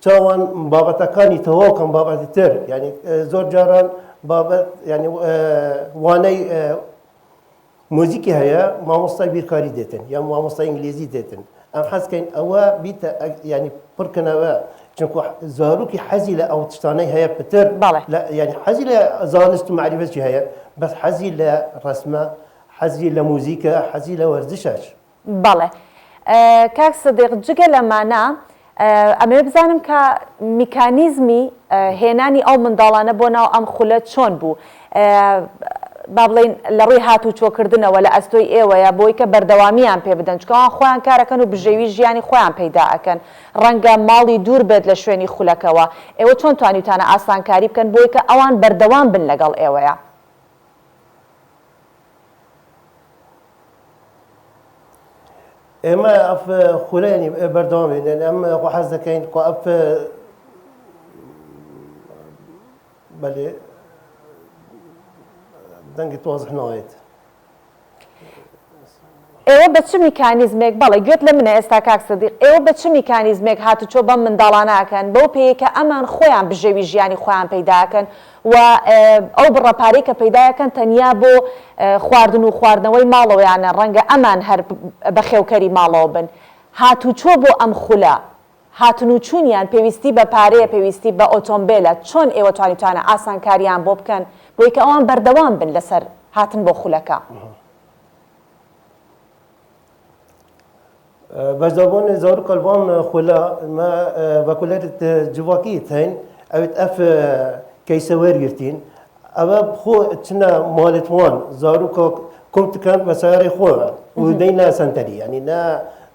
چاوان بابەتەکانی تەواوکەم بابەتی تر ینی زۆر جاران بابەت ینی وانەی موزیکی هەیە مامۆستای بیرکاری دێتن یا مامۆستای ئینگلیزی دێتن ئەم حەزکەین ئەوە بیتە ینی پڕکەنەوە چونکو زارۆکی حەزی لە ئەو تشتانەی هەیە پتر ینی حەزی لە زانست و معریفەتی هەیە بەس حەزی لە ڕسمە حەزی لە موزیکە حەزی لە وەرزشەش. بەڵێ کاک سدیق جگە لەمانە ئەمێ بزانم کە میکانیزمی هێنانی ئەو منداڵانە بۆ ناو ئەم خولە چۆن بوو با بڵین لە ڕووی هاتوچۆکردنەوە لە ئەستۆی ئێوەیە بۆی کە بەردەوامیان پێ بدەن چکەوان خۆیان کارەکەن و بژێوی ژیانی خۆیان پەیدا ئەکەن ڕەنگە ماڵی دوور بێت لە شوێنی خولەکەوە ئێوە چۆن توانیتانە ئاسانکاری بکەن بۆی کە ئەوان بەردەوام بن لەگەڵ ئێوەیە؟ ئێمە ئەف خولەیەنی بەردەوامێن ئەم حەز دەکەین ئەف بەێ دەنگی تۆزح ناوێت ئێوە بە چ میکانیزمێک بەڵێ گوێت لە منە ئێستا کاک سەدیق ئێوە بە چ میکانیزمێک هاتوچۆ بەم منداڵانەکەن بەو پێیەکە ئەمان خۆیان بژێوی ژیانی خۆیان پەیداکەن و ئەو بڕەپارەی کە پەیدایەکەن تەنیا بۆ خواردن و خواردنەوەی ماڵەوەیانە ڕەنگە ئەمان هەر بە خێوکەری ماڵەوە بن هاتوچۆ بۆ ئەم خولە هاتن و چوونیان پێویستی بە پارەیە پێویستی بە ئۆتۆمبیلە چۆن ئێوە توانیتوانە ئاسانکاریان بۆ بکەن بۆی کە ئەوان بەردەوام بن لەسەر هاتن بۆ خولەکە بەشداربوون زارۆک ئەلبان خولا ما بەکولێت جوواکیت هەین ئەوێت ئەف کەیسە وەرگرتین ئەوە خۆ چنە ماڵێتوان زارۆکە کۆمتکەن بە سەیارەی خۆ و دەینا سنتەری ینی نا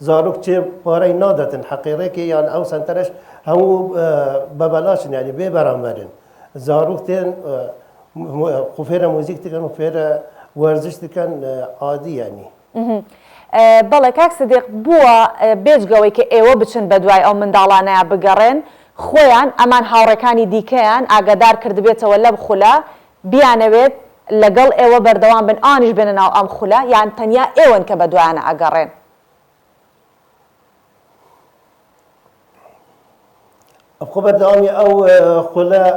زارۆک چێ پارەی نادەتن حەقیڕێکی یان ئەو سنتەرش هەموو بەبەلاشن ینی بێ بەرامبەرن زارۆک تێن فێرە موزیک دکەن و فێرە وەرزش دکەن عادی ینی بەڵێ کاک سەدیق بووە بێجگەوەی کە ئێوە بچن بە دوای ئەو منداڵانەیە بگەڕێن خۆیان ئەمان هاوڕەکانی دیکەیان ئاگادار کردبێتەوە لەم خولە بیانەوێت لەگەڵ ئێوە بەردەوام بن ئانیش بنە ناو ئەم خولە یان تەنیا ئێوەن کە بە دوایانە ئەگەڕێن خۆ بەردەوامی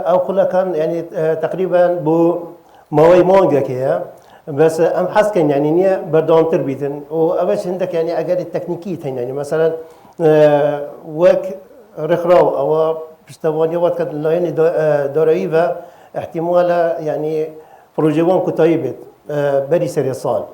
ئەو خولەکان ینی تقریبا بۆ ماوەی مانگێکەیە بس ام حس كان يعني نية بردون تربيتن وأبش عندك يعني أجل التكنيكية يعني مثلا وك رخراو أو بشتواني وقت كان لاين درايفة احتمال يعني بروجيوان كتايبت بري سري صال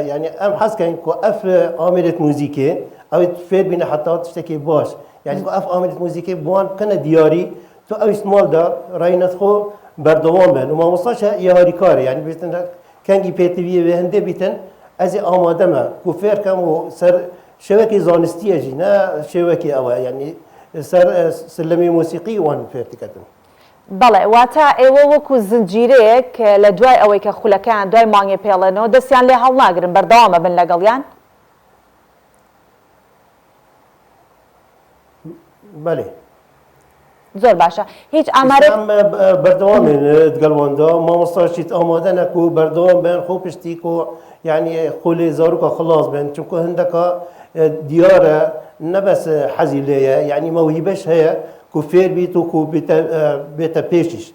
يعني ام حس كان كو اف عاملة موسيقى أو تفيد بينا حتى تشتكي باش يعني كو اف عاملة موسيقى بوان كان دياري تو أو استعمال دار راينت خو بردوام بن وما وصلش يهاري كاري يعني بيتن كانجي بيتوي وهنده بيتن از آماده ما كفر كم سر شبكة زانستية جينا شبكة أوا يعني سر سلمي موسيقي وان فيرتكتن بەڵێ واتە ئێوە وەکو زنجیرەیەک لە دوای ئەوەی کە خولەکەیان دوای مانگی پێڵێنەوە دەستیان لێ هەڵناگرن بەردەوامە بن لەگەڵیان بەێ زۆر باشە هیچ ئامارێک بەردەوامێن دگەڵواندا مامۆستاشیت ئامادە نەکو بەردەوام بێن خۆ پشتیک و یعنی خولێ زارۆکە خلاص بێن چونکە هەندەکە دیارە نەبەس حەزی لێیە یعنی مەوهیبەش هەیە کو فێر بیت و کو بێتە پێشیش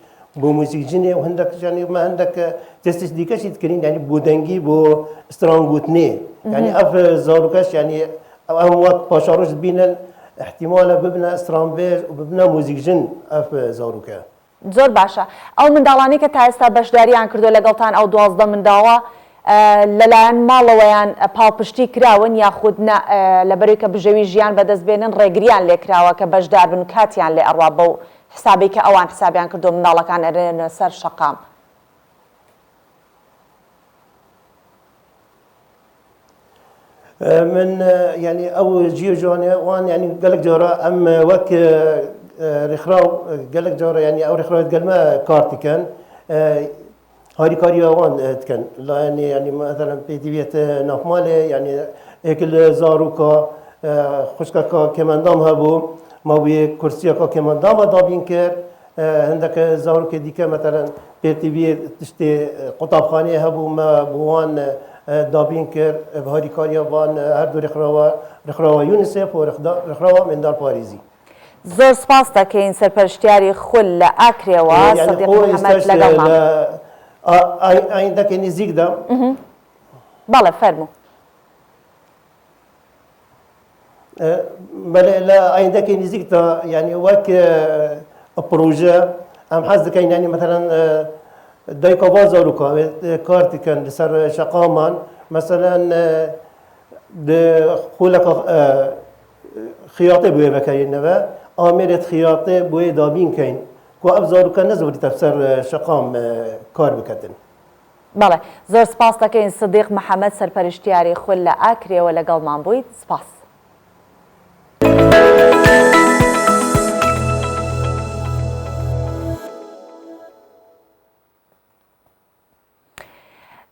بۆ موزیکجنێ و هەندێک ما هەندێک تستش دیکەشی دکردین یعنی بۆ دەنگی بۆ سترانگوتنێ یعنی ئەف زارۆکەش یعنی ئەم وەک پاشاڕۆژ بینن احتمالا ببنە استرانبێژ و ببنە موزیکژن ئەف زارۆکە زۆر باشە ئەو منداڵانی کە تا ئێستا بەشداریان کردو لەگەڵتان ئەو 12 منداڵە لەلایەن ماڵەوەیان پاڵپشتی کراون یاخود لەبەرەوەی کە بژێوی ژیان بەدەستبێنن ڕێگریان لێکراوە کە بەشدار بن کاتیان لێ ئەڕوا بەو حسابی کە ئەوان حسابیان کردو منداڵەکان ئەرێنە سەر شەقام من يعني أو جيو جواني وان يعني قالك جورا أم وك رخراو قالك جورا يعني أو رخراو قال ما كارتي كان هاري كاريا وان كان لا يعني مثلا بيتيبيت نافمالي يعني اكل زاروكا خشكا كمان دام هبو ما بي كرسيا كمان دام دابين كر عندك زاروكا ديكا مثلا بيتيبيت تشتي قطاب خاني هبو ما بوان دابین کرد بهاری کاریا وان هر دو رخراوە یونیسف و رخراوە منداڵ پارێزی زۆر سپاس دەکەین سەرپەرشتیاری خول لە ئاکرێەوە سەدیق محەممەد لەگەڵمان ئایندەکەی نزیکدا بەڵێ فەرموو لە ئایندەکەی نزیکدا يعني وەک پرۆژە ئەم حەز دەکەین يعني مثلا دایکا با زاروکا کارتی کن لسر شقامان مثلا خولک خیاطه بوی بکرین و آمرت خیاطه بوی دابین کن که اب زاروکا نزوری تفسر شقام کار بکتن بەڵێ زۆر سپاس دەکەین سدیق محەممەد سەرپەرشتیاری خول لە ئاکرێەوە لەگەڵمان بوویت سپاس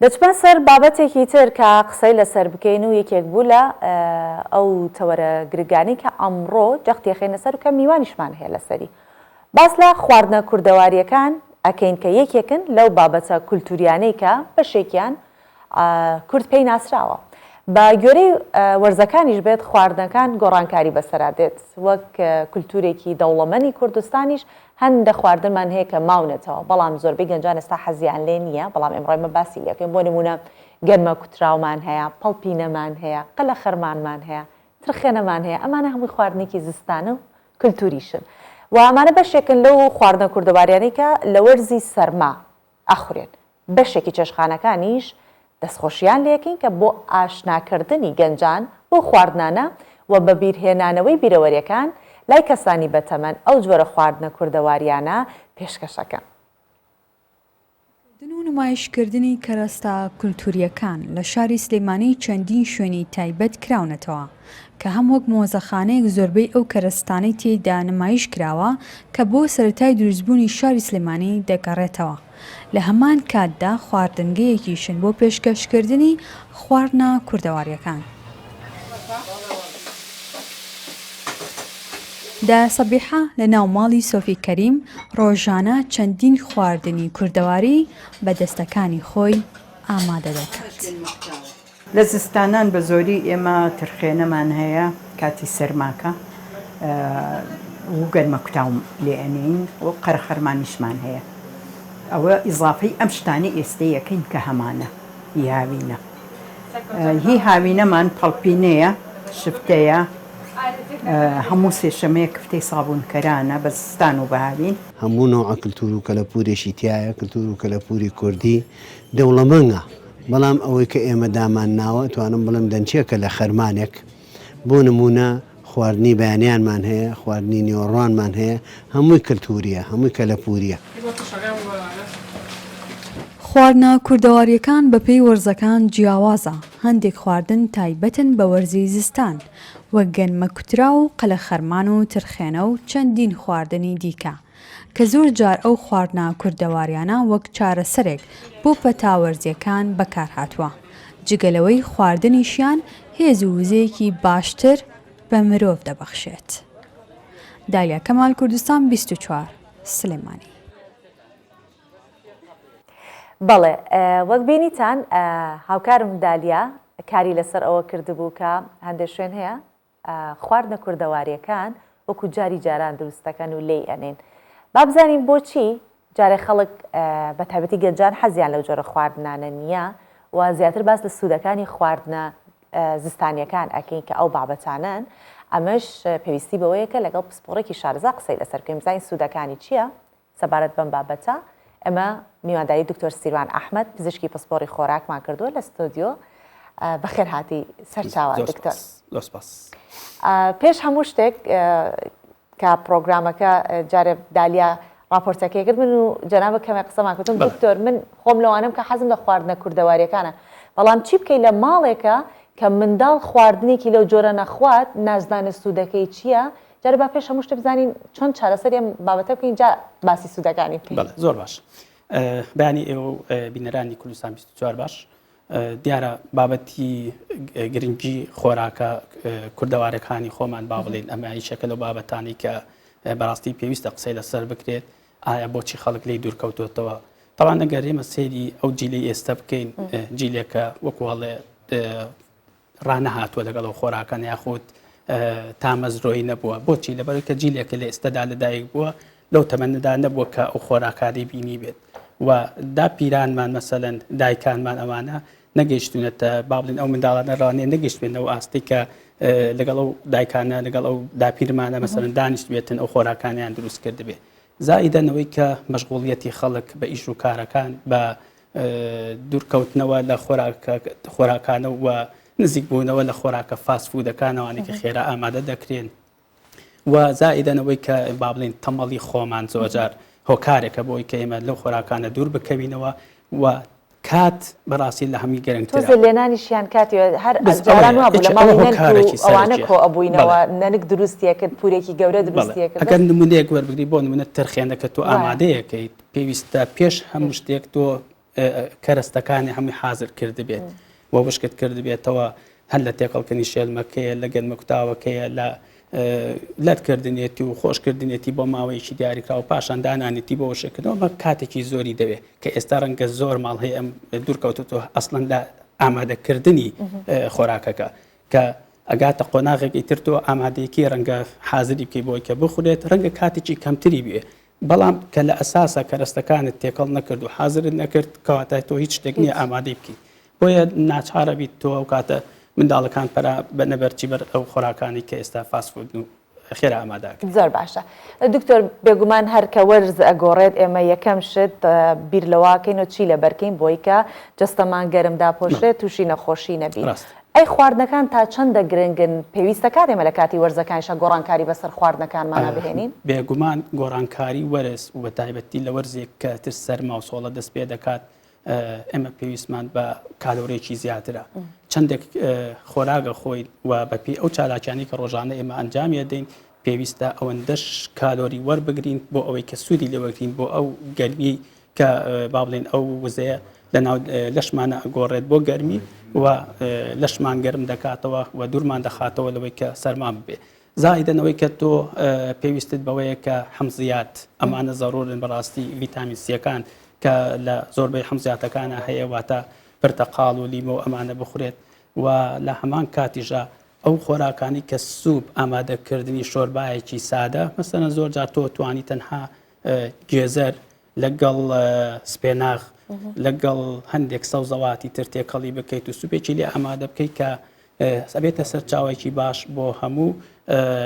دەچمە سەر بابەتێکی تر کە قسەی لەسەر بکەین و یەکێک بوو لە ئەو تەوەرە گرگانی کە ئەمڕۆ جەختیەخێنە سەر و کە میوانیشمان هەیە لەسەری باس لە خواردنە کوردەواریەکان ئەکەین کە یەکێکن لەو بابەتە کولتوریانەی کە بەشێکیان کورد پێی ناسراوە بە گوێرەی وەرزەکانیش بێت خواردنەکان گۆڕانکاری بەسەرا دێت وەک کولتورێکی دەوڵەمەنی کوردستانیش هەندە خواردنمان هەیە کە ماونێتەوە بەڵام زۆربەی گەنجان ئێستا حەزیان لێ نییە بەڵام ئێمڕۆمە باسی لەکەین بۆ نمونە گەرمە کوتراومان هەیە پەڵپینەمان هەیە قەلە خەرمانمان هەیە ترخێنەمان هەیە ئەمانە هەمووی خواردنێکی زستانە و کولتوریشن و ئەمانە بەشێکن لەو خواردنە کوردەوارانەی کە لە وەرزی سەرما ئەخورێن بەشێکی چێشخانەکانیش دەستخۆشیان لەکەین کە بۆ ئاشناکردنی گەنجان بۆ خواردنانە و بە بیرهێنانەوەی بیرەوەریەکان لای کەسانی بەتەمەن ئەو جۆرە خواردنە کوردەواریانە پێشکەشەکە. و نمایشکردنی کەرەستە کولتوریەکان لە شاری سلێمانی چەندین شوێنی تایبەت کراونەتەوە کە هەم وەک مۆزەخانەیەک زۆربەی ئەو کەرەستانەی تێدا نمایش کراوە کە بۆ سەرەتای دروستبوونی شاری سلێمانی دەگەڕێتەوە. لە هەمان کاتدا خواردنگەیەکیشن بۆ پێشکەشکردنی خواردنە کوردەواریەکان. دا سەبیحە لە ناو ماڵی سۆفی کەریم ڕۆژانە چەندین خواردنی کوردەواری بە دەستەکانی خۆی ئامادە دەکات. لە زستانان بە زۆری ئێمە ترخێنەمان هەیە کاتی سەرماکە و گەرمە کوتاوم لێئەنین و قەرەخەرمانیشمان هەیە. ئەوە ئیزافەی ئەم شتانی ئێستا یەکەین کە هەمانە هی هاوینە. هی هاوینەمان پەڵپینەیە شفتەیە هەموو سێشەمەیە کفتەی سابوونکەرانە بە زستان و بەهاوین هەموو نەوع کللتور و کەلەپورێکی تایە کللتور و کەلەپوری کوردی دەوڵەمەنگە بەڵام ئەوەی کە ئێمە دامان ناوە توانم بڵم دەنچێکە لە خەرمانێک بۆ نمونە خواردنی بەیانیانمان هەیە خواردنی نیۆڕوانمان هەیە هەمووی کللتوریە هەمووی کەلەپوریە. خواردنە کوردەواریەکان بە پێی وەرزەکان جیاوازە هەندێک خواردن تایبەتن بە وەرزی زستان وەک گەنمە کوترا و قەلە خەرمان و ترخێنە و چەندین خواردنی دیکە کە زۆر جار ئەو خواردنە کوردەواریانە وەک چارەسەرێک بۆ پەتاوەرزیەکان بەکارهاتووە جگەلەوەی خواردنیشیان هێز و وزەیەکی باشتر بە مرۆڤ دەبەخشێت. دالیا کەمال کوردستان 24 سلێمانی. بەڵێ وەک بینیتان هاوکارم دالیا کاری لەسەر ئەوە کردبوو کە هەندێک شوێن هەیە خواردنە کوردەواریەکان وەکو جاری جاران دروستەکەن و لێی ئەنێن. با بزانین بۆچی جارێ خەڵک بە تایبەتی گەنجان حەزیان لەو جۆرە خواردنانە نییە و زیاتر باس لە سوودەکانی خواردنە زستانیەکان ئەکەین کە ئەو بابەتانن ئەمەش پێویستی بەوەیە کە لەگەڵ پسپۆڕێکی شارەزا قسەی لەسەر بکەین بزانین سوودەکانی چییە سەبارەت بەم بابەتە. ئەمە میوانداری دکتۆر سیروان ئەحمەد پزیشکی پسپۆڕی خۆراکمان کردووە لە ستۆدیۆ. بەخێر هاتی سەرچاوە دکتۆر. پێش هەموو شتێک کە پرۆگرامەکە جارێ دالیا راپۆرتەکەی کرد من و جەنابە کەمە قسەمان کردم دکتۆر من خۆم لەوانم کە حەزم لە خواردنە کوردەواریەکانە بەڵام چی بکەی لە ماڵێکە کە منداڵ خواردنێکی لەو جۆرە نەخوات نازدانە سوودەکەی چییە جارە با پێش هەموو شتێک بزانین چۆن چارەسەری ئەم بابەتە بکەین جا باسی سوودەکانی بکەین. زۆر باش بەیانی ئێوە بینەرانی کوردستان 24 باش دیارە بابەتی گرنگی خۆراکە کوردەوارەکانی خۆمان با بڵێن ئەمە هیچەکە لەو بابەتانی کە بەڕاستی پێویستە قسەی لەسەر بکرێت ئایا بۆچی خەڵک لی دوورکەوتوتەوە تاوان نەگەڕێمە سێری ئەو جیلی ئێستا بکەین جیلێکە وەکوڵێ ڕانەهاتووە لەگەڵ ئەو خۆراکان یاخود تامەزرۆی نەبووە بۆچی لەبەرەوەی کە جیلێکە لە ئێستادا لەدایک بووە لەو تەمەندا نەبووە کە ئەو خۆراکاری بینی بێت و دا پیرانمان مەسەلەن دایکانمان ئەوانە نەگەیشتونەتە با بڵێن ئەو منداڵانە ڕانێ نەگەیشتێنەوە ئاستی کە لەگەڵ ئەو دایکانە لەگەڵ ئەو داپیرمانە مەسەلەن دانیشت بێتن ئەو خۆراکانیان دروست کرد بێ زائیدەنەوەی کە مەشغوڵیەتی خەڵک بە ئیش و کارەکان بە دوورکەوتنەوە لە خۆراکانە و نزیک بوونەوە لە خۆراکە فاست فودەکانەوانی کە خێرا ئامادە دەکرێن و زائیدەنەوەی کە با بڵێن تەمەڵی خۆمان زۆرجار هۆکارێکە بۆی کە ئێمە لەو خۆراکانە دوور بکەوینەوە و کات بەڕاستی لە هەمی گەرنگترە تۆزە لێنانیشیان کاتی هەر جاران وابوو لە ماڵی ئەوانە کۆ ئەبووینەوە نەنک دروستیە کرد پورێکی گەورە دروستیە کرد ئەگەر نمونەیەک وەربگری بۆ نمونە ترخێنەکە تۆ ئامادەیەکەیت پێویستە پێش هەموو شتێک تۆ کەرەستەکانی هەمووی حازر کرد بێت و وشکت کرد بێتەوە هەر لە تێقەڵکردنی شێلمەکەیە لە گەنمە کوتاوەکەیە لە لەتکردنێتی و خۆشکردنێتی بۆ ماوەیەکی دیاریکرا و پاشان دانانێتی بۆ وشەکردنەوە بە کاتێکی زۆری دەوێت کە ئێستا ڕەنگە زۆر ماڵ هەیە ئەم دوورکەوتۆ ئەسڵەن لە ئامادەکردنی خۆراکەکە کە ئەگاتە قۆناغێکی تر تۆ ئامادەیەکی ڕەنگە حازری بکەی بۆی کە بخورێت ڕەنگە کاتێکی کەمتری بێ بەڵام کە لە ئەساسە کەرەستەکانت تێکەڵ نەکرد و حازرت نەکرد کەواتە تۆ هیچ شتێک نییە ئامادەی بکەیت بۆیە ناچارە بیت تۆ ئەو کاتە منداڵەکان پەرا بە نەبەرچی بەر ئەو خۆراکانی کە ئێستا فاستفود و خێرا ئامادەکە زۆر باشە دکتۆر بێگومان هەر کە وەرز ئەگۆڕێت ئێمە یەکەم شت بیر لەواکەین و چی لە بەرکەین بۆی کە جستەمان گەرمدا پۆشێت تووشی نەخۆشی نەبی ئەی خواردنەکان تا چەندە گرنگن پێویستە کات ئێمە لە کاتی وەرزەکانشە گۆڕانکاری بەسەر خواردنەکانمانە بهێنین بێگومان گۆڕانکاری وەرز و بە تایبەتی لە وەرزێک کە تر سەرما و سۆڵە دەست پێ دەکات ئێمە پێویستمان بە کالۆرێکی زیاترە چەندێک خۆراگە خۆی و بەپی ئەو چالاکیانی کە ڕۆژانە ئێمە ئەنجامیە دەین پێویستە ئەوەندەش کالۆری وەربگرین بۆ ئەوەی کە سوودی لێوەگرین بۆ ئەو گەرمی کە با بڵێن ئەو وزەیە لەشمانە ئەگۆڕێت بۆ گەرمی و لەشمان گەرم دەکاتەوە و دوورمان دەخاتەوە لەوەی کە سەرمان بێ زایدنەوەی کە تۆ پێویستت بەوەیە کە حەمزیات ئەمانە زەڕورن بەڕاستی ڤیتامین سیەکان کە لە زۆربەی حەمزیاتەکانە هەیە واتە پرتەقاڵ و لیمۆ ئەمانە بخورێت و لە هەمان کاتیژە ئەو خۆراکانی کە سوپ ئامادەکردنی شۆربایەکی سادە مەسەلەن زۆر جار تۆ توانی تەنها گێزەر لەگەڵ سپێناغ لەگەڵ هەندێک سەوزەواتی تر تێکەڵی بکەیت و سوپێکی لێ ئامادە بکەیت کە ئەبێتە سەرچاوێکی باش بۆ هەموو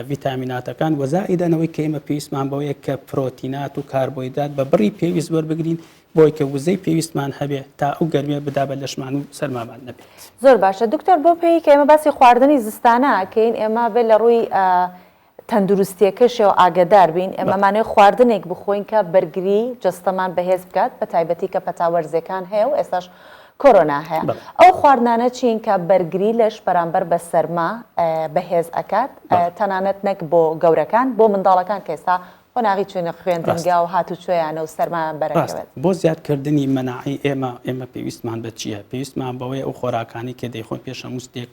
ڤیتامیناتەکان وەزائیدەنەوەی کە ئێمە پێویستمان بەوەیە کە پرۆتینات و کاربۆیدات بە بڕی پێویست وەربگرین بۆی کە وزەی پێویستمان هەبێ تا ئەو گەرمیە بدا بە لەشمان و سەرمامان نەبێت زۆر باشە دکتۆر بۆ پێی کە ئێمە باسی خواردنی زستانە کەین ئێمە بێت لە ڕووی تەندروستیەکەشەوە ئاگدار بین ئێمەمانەوەی خواردنێک بخۆین کە بەرگری جستەمان بەهێز بکات بە تایبەتی کە پەتاوەرزەکان هەیە و ئێستاش کۆرۆنا هەیە ئەو خواردانە چین کە بەرگری لەش بەرامبەر بە سەرما بەهێز ئەکات تەنانەت نەک بۆ گەورەکان بۆ منداڵەکان کە ئێستا خۆناغی چوێنە خوێندنگا و هاتوچۆیانە و سەرمان بەرەکەوێت بۆ زیادکردنی مەناعی ئێمە پێویستمان بە چییە پێویستمان بەوەی ئەو خۆراکانی کە دەیخۆن پێش هەمووستێک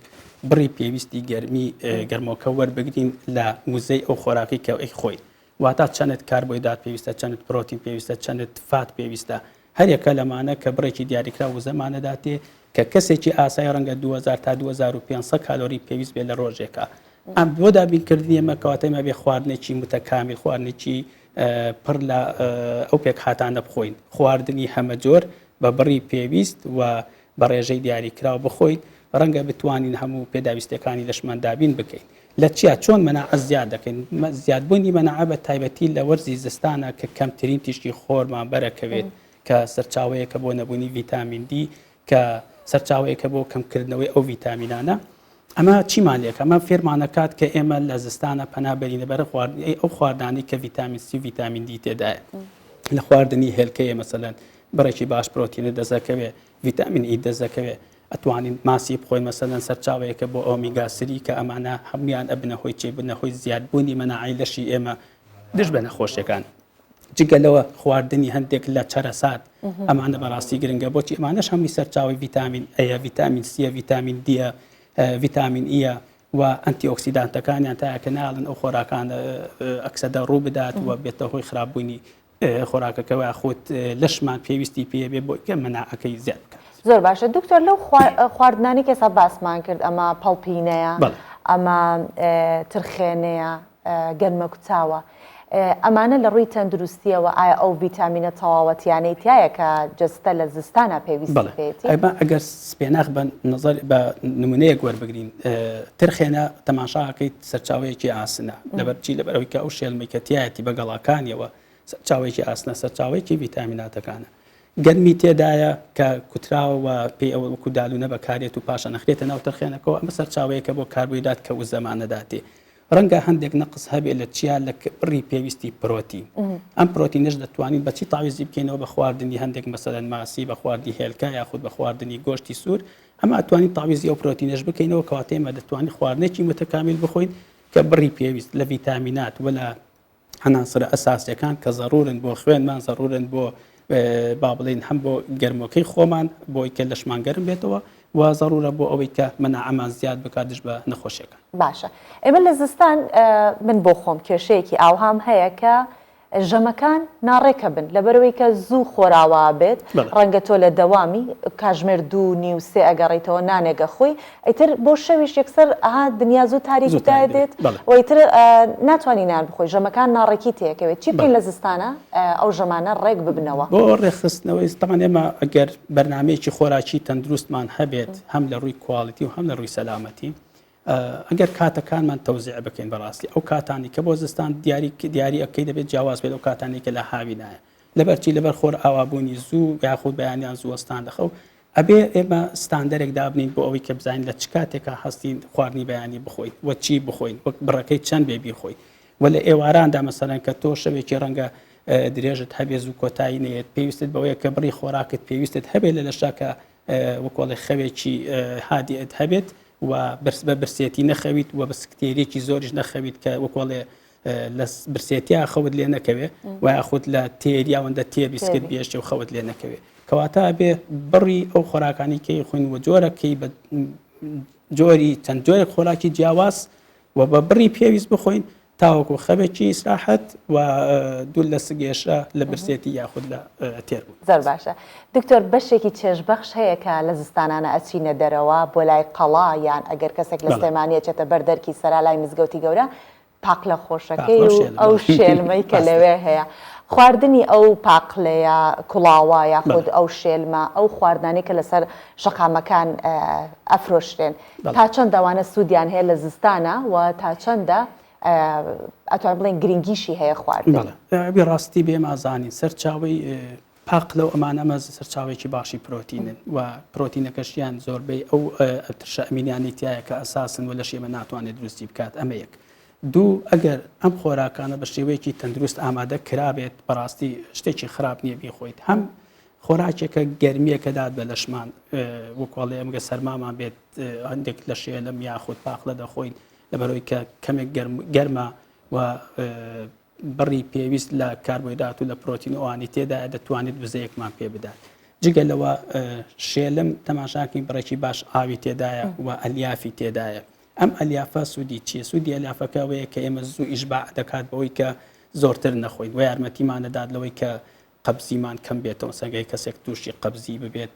بڕی پێویستی گەرمی گەرمۆکە وەربگرین لە وزەی ئەو خۆراکی کە ئەی خۆی واتە چەند کاربۆیدات پێویستە چەند پرۆتین پێویستە چەند فات پێویستە هەرێکە لەمانە کە بڕێکی دیاریکرا و زەمانەداتێ کە کەسێکی ئاسای ڕەنگە 2000 تا 2500 کالۆری پێویست بێ لە ڕۆژێکە ئەم بۆ دابینکردنی ئێمە کەواتەمە بێ خواردنێکی متەکامیل خواردنێکی پڕ لە ئەو پێک هاتانە بخۆین خواردنی هەمە جۆر بە بڕی پێویست و بە ڕێژەی دیاریکراوە بخۆیت ڕەنگە بتوانین هەموو پێداویستەکانی لەشمان دابین بکەین لە چیا چۆن مەناعە زیاد دەکەین زیادبوونی مەناعە بە تایبەتی لە وەرزی زستانە کە کەمترین تیشتی خۆرمان بەرەکەوێت کە سەرچاوەیەکە بۆ نەبوونی ڤیتامین دی کە سەرچاوەیەکە بۆ کەمکردنەوەی ئەو ڤیتامینانە ئەمە چیمان لێک ئەمە فێرمانەکات کە ئێمە لە زستانە پەنابەرینە بەرە ئەو خواردانی کە ڤیتامین سی ڤیتامین دی تێدایە لە خواردنی هێلکەیە مەسەلەن بڕێکی باش پرۆتینە دەزەکەوێ ڤیتامین ئی دەزەکەوێ ئەتوانین ماسی بخۆین مەسەلەن سەرچاوەیەکە بۆ ئۆمیگاسری کە ئەمانە هەمویان ئەبنە هۆی چێ بنە هۆی زیادبوونی مەناعی لەشی ئێمە دش بە نەخۆشیەکان جگەلەوە خواردنی هەندێک لە چەرەسات ئەمانە بەڕاستی گرنگە بۆچی ئەمانەش هەمووی سەرچاوی ڤیتامین ئەیە ڤیتامین سیە ڤیتامین دیە ڤیتامین ئیە و ئەنتی ئۆکسیدانتەکانیان تاکە ناڵن ئەو خۆراکان ئەکسەدە ڕوو بدات و بێتە هۆی خراپبوونی خۆراکەکەەوە خۆت لەشمان پێویستی پێ بێ بۆ کە مەناعەکەی زیاد بکات زۆر باشە دکتۆر لەو خواردنانی کەسا باسمان کرد ئەمە پەڵپینەیە ئەمە ترخێنەیە گەرمە کوتاوە ئەمانە لە ڕووی تەندروستیەوە ئایا ئەو ڤیتامینە تەواوەتیانەی تایە کە جستە لە زستانە پێویستی پێێتی ئەگەر سپێناغ بە نظر بە نمونەیەک وەربگرین ترخێنە تەماشاکەیت سەرچاوەیەکی ئاسنە لەبەرچی لەبەرەوەی کە ئەو شێڵمەکەتیایەتی بە گەڵاکانیەوە سەرچاوێکی ئاسنە سەرچاوێکی ڤیتامیناتەکانە گەرمی تێدایە کە کوتراوە پێی ئەوە وەکو دالوونە بەکارێت و پاشە نەخرێتە ناو ترخێنەکەەوە ئەمە سەرچاوەیەکە بۆ کاربوویدات کە و زەمانەداتێ ڕەنگە هەندێک نەقص هەبێ لە چیا لە بڕی پێویستی پرۆتین ئەم پرۆتینش دەتوانین بەچی تاویزی بکەینەوە بە خواردنی هەندێک مەسەلەن ماسی بە خواردنی هێلکە یاخود بە خواردنی گۆشتی سوور ئەمە ئەتوانین تاویزی ئەو پرۆتینش بکەینەوە کەواتەیمە دەتوانین خواردنێکی متەکامیل بخۆین کە بڕی پێویست لە ڤیتامینات و لە هەناسرە ئەساسیەکان کە زەڕورن بۆ خوێنمان زەڕورن بۆ با بڵین هەم بۆ گەرمۆکەی خۆمان بۆی کە لەشمان گەرم بێتەوە و زەڕورە بۆ ئەوەی کە مەناعەمان زیاد بکاتش بە نەخۆشیەکان باشە ئێمە لە زستان من بۆ خۆم کێشەیەکی ئاوهام هەیە کە ژەمەکان ناڕێکە بن لەبەرەوەی کە زوو خۆراوا بێت ڕەنگە تۆ لە دەوامی کاژمێر 2.5 ئەگەڕیتەوە نانێگە خۆی ئەیتر بۆ شەویش یەکسەر دنیا زوو تاریکدا دێت وەیتر ناتوانانی نان بخۆی ژەمەکان ناڕێکی تێکەوێت چی بکەین لە زستانە ئەو ژەمانە ڕێک ببنەوە بۆ ڕێخستنەوەی تەمان ئێمە ئەگەر بەرنمەیەکی خۆراکی تەندروستمان هەبێت هەم لە ڕووی کواڵیتی و هەم لە ڕووی سەلامەتی ئەگەر کاتەکانمان تەوزیع بکەین بەڕاستی ئەو کاتانی کە بۆ زستان دیاری ئەەکەی دەبێت جیاواز بێت ئەو کاتانی کە لە هاوی نایە لەبەرچی لەبەر خۆر ئاوابوونی زوو یاخود بەیانیان زووەستان دەخەو ئەبێ ئێمە ستاندەرێک دابنین بۆ ئەوەی کە بزانین لە چ کاتێکا هەستین خواردنی بەیانی بخۆین وە چی بخۆین وەک بڕەکەی چەند بێ بیخۆی وە لە ئێواراندا مەسەلەن کە تۆ شەوێکی ڕەنگە درێژت هەبێ زوو کۆتایی نێت پێویستت بەوەیە کە بڕی خۆراکت پێویستت هەبێت لە لەشاکە وەکۆڵی خەوێکی هادیت هەبێت و بە برسێتی نەخەویت و بە سکتێریەکی زۆریش نەخەویت کە وەکۆڵێ لە برسێتیا خەوت لێ نەکەوێ و یاخود لە تێریاوەندە تێبیسکت بێشتە و خەوت لێ نەکەوێ کەواتە بێ بڕی ئەو خۆراکانی کەی خوین و جۆرەکەی بە جۆری چەند جۆرێک خۆراکی جیاواز و بە بڕی پێویست بخۆین تاوەکو خەبێکی ئیسراحەت و دوو لە سگێشە لە برسێتی یاخود لە تێر بوو زۆر باشە دکتۆر بەشێکی چێژبەخش هەیە کە لە زستانانە ئەچینە دەرەوە بۆ لای قەڵا یان ئەگەر کەسێک لە سلێمانیە چێتە بەر دەرکی سەرا لای مزگەوتی گەورە پاق لە خۆشەکەی و ئەو شێلمەی کە لەوێ هەیە خواردنی ئەو پاقلەیە کوڵاوە یاخود ئەو شێلمە ئەو خواردانەی کە لەسەر شەقامەکان ئەفرۆشرێن تا چەند داوانە سوودیان هەیە لە زستانە و تا چەندە ئەتوان بڵێن گرنگیشی هەیە خواردن بێ ڕاستی بێ مازانین سەرچاوی پاق لەو ئەمانەمە سەرچاوێکی باشی پرۆتینن و پرۆتینەکەشیان زۆربەی ئەو ترشە ئەمینیانی تایە کە ئەساسن و لە شێمە ناتوانێت دروستی بکات ئەمە یەک دوو ئەگەر ئەم خۆراکانە بە شێوەیەکی تەندروست ئامادە کرابێت بەڕاستی شتێکی خراپ نییە بیخۆیت هەم خۆراکێکە گەرمیەکەدات بە لەشمان وەکۆڵێ ئەمگە سەرمامان بێت هەندێک لە شێلم یاخود پاقلە دەخۆین لەبەرەوەی کە کەمێک گەرمە و بڕی پێویست لە کاربۆیدات و لە پرۆتین ئەوانی تێدا دەتوانێت بزەیەکمان پێ بدات جگە لەوە شێلم تەماشاکەین بڕێکی باش ئاوی تێدایە و ئەلیافی تێدایە ئەم ئەلیافە سوودی چیە سوودی ئەلیافەکەوەیە کە ئێمە زوو ئیشباع دەکات بەوەی کە زۆرتر نەخۆین و یارمەتیمانەدات لەوەی کە قەبزیمان کەم بێتەوە سەگەی کەسێک تووشی قەبزی ببێت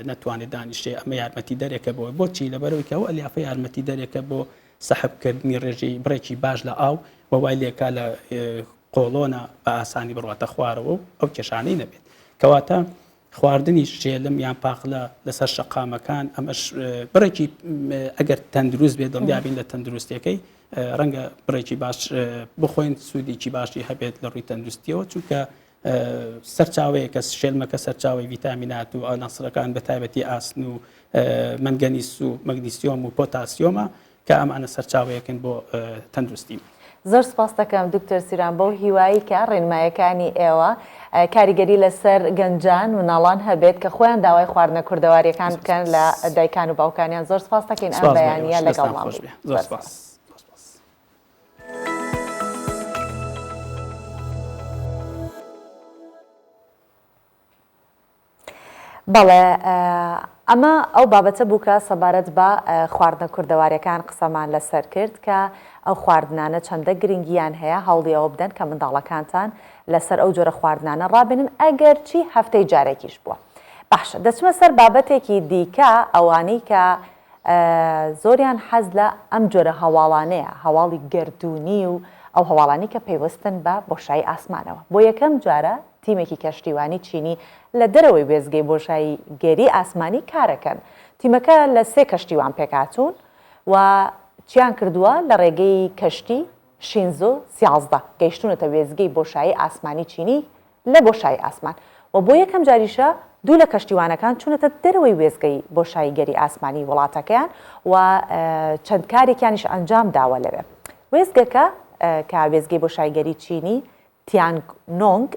نەتوانێت دانیشتێ ئەمە یارمەتی دەرێکە بۆ بۆچی لەبەرەوەی کە ئەو ئەلیافە یارمەتی دەرێکە بۆ سەحبکردنی ڕێژەی بڕێکی باش لە ئاو و وای لێکا لە قۆڵۆنە بە ئاسانی بڕاتە خوارەوە و ئەو کێشانەی نەبێت کەواتە خواردنی شێلم یان پاقلە لەسەر شەقامەکان ئەمەش بڕێکی ئەگەر تەندروست بێت دڵنیابین لە تەندروستیەکەی ڕەنگە بڕێکی باش بخۆین سوودێکی باشی هەبێت لە ڕووی تەندروستیەوە چونکە سەرچاوەیە کە شێلمەکە سەرچاوی ڤیتامینات و ئەناسرەکان بە تایبەتی ئاسن و مەنگەنیس و مەگنیسیۆم و پۆتاسیۆمە کە ئەمانە سەرچاوەیەکن بۆ تەندروستی. زۆر سپاس دەکەم دکتۆر سیران بۆ هیوایی کە ڕێنمایەکانی ئێوە کاریگەری لەسەر گەنجان و ناڵان هەبێت کە خۆیان داوای خواردنە کوردەواریەکان بکەن لە دایکان و باوکانیان زۆر سپاس دەکەین ئەم بەیانیە لەگەڵمان زۆر سپاس. بەڵێ ئەمە ئەو بابەتە بووکە سەبارەت بە خواردنە کوردەواریەکان قسەمان لەسەر کرد کە ئەو خواردنانە چەندە گرنگیان هەیە هەوڵی ئەوە بدەن کە منداڵەکانتان لەسەر ئەو جۆرە خواردنانە ڕابنن ئەگەر چی هەفتەی جارێکیش بووە. باشە دەچمە سەر بابەتێکی دیکە ئەوانەی کە زۆریان حەز لە ئەم جۆرە هەواڵانەیە هەواڵی گردردونی و ئەو هەواڵانی کە پەیوەستن بە بۆشایی ئاسمانەوە بۆ یەکەم جارە تیمێکی کەشتیوانی چینی لە دەرەوەی وێزگەی بۆشایی گەری ئاسمانی کارەکەن تیمەکە لە 3 کەشتیوان پێکاتون و چیان کردووە لە ڕێگەی کەشتی شینزۆ 13 گەیشتونەتە وێزگەی بۆشایی ئاسمانی چینی لە بۆشایی ئاسمان و بۆ یەکەم جاریشە دوو لە کەشتیوانەکان چونەتە دەرەوەی وێزگەی بۆشایی گەری ئاسمانی وڵاتەکەیان و چەند کارێکیانیش ئەنجام داوە لەوێ وێزگەکە کە وێزگەی بۆشایی گەری چینی تیانگ نۆنگ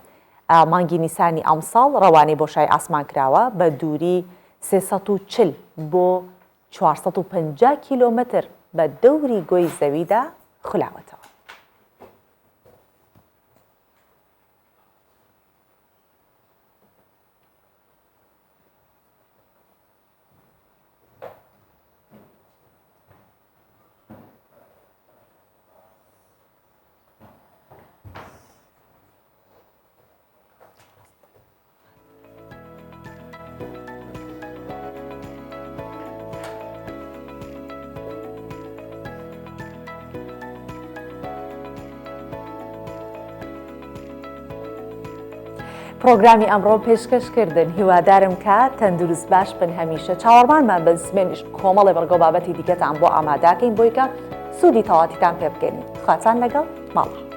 مانگی نیسانی ئەمساڵ ڕەوانەی بۆشایی ئاسمان کراوە بە دووری 340 بۆ 450 کیلۆمەتر بە دەوری گۆی زەویدا خولاوەتەوە. پرۆگرامی ئەمڕۆ پێشکەشکردن هیوادارم کە تەندروست باش بن هەمیشە چاوەڕمانمان بە زمێنیش کۆمەڵی بەرگۆ بابەتی دیکەتان بۆ ئاماداکەین بۆی کە سوودی تەواتیتان پێ بگەنین خواتان لەگەڵ ماڵە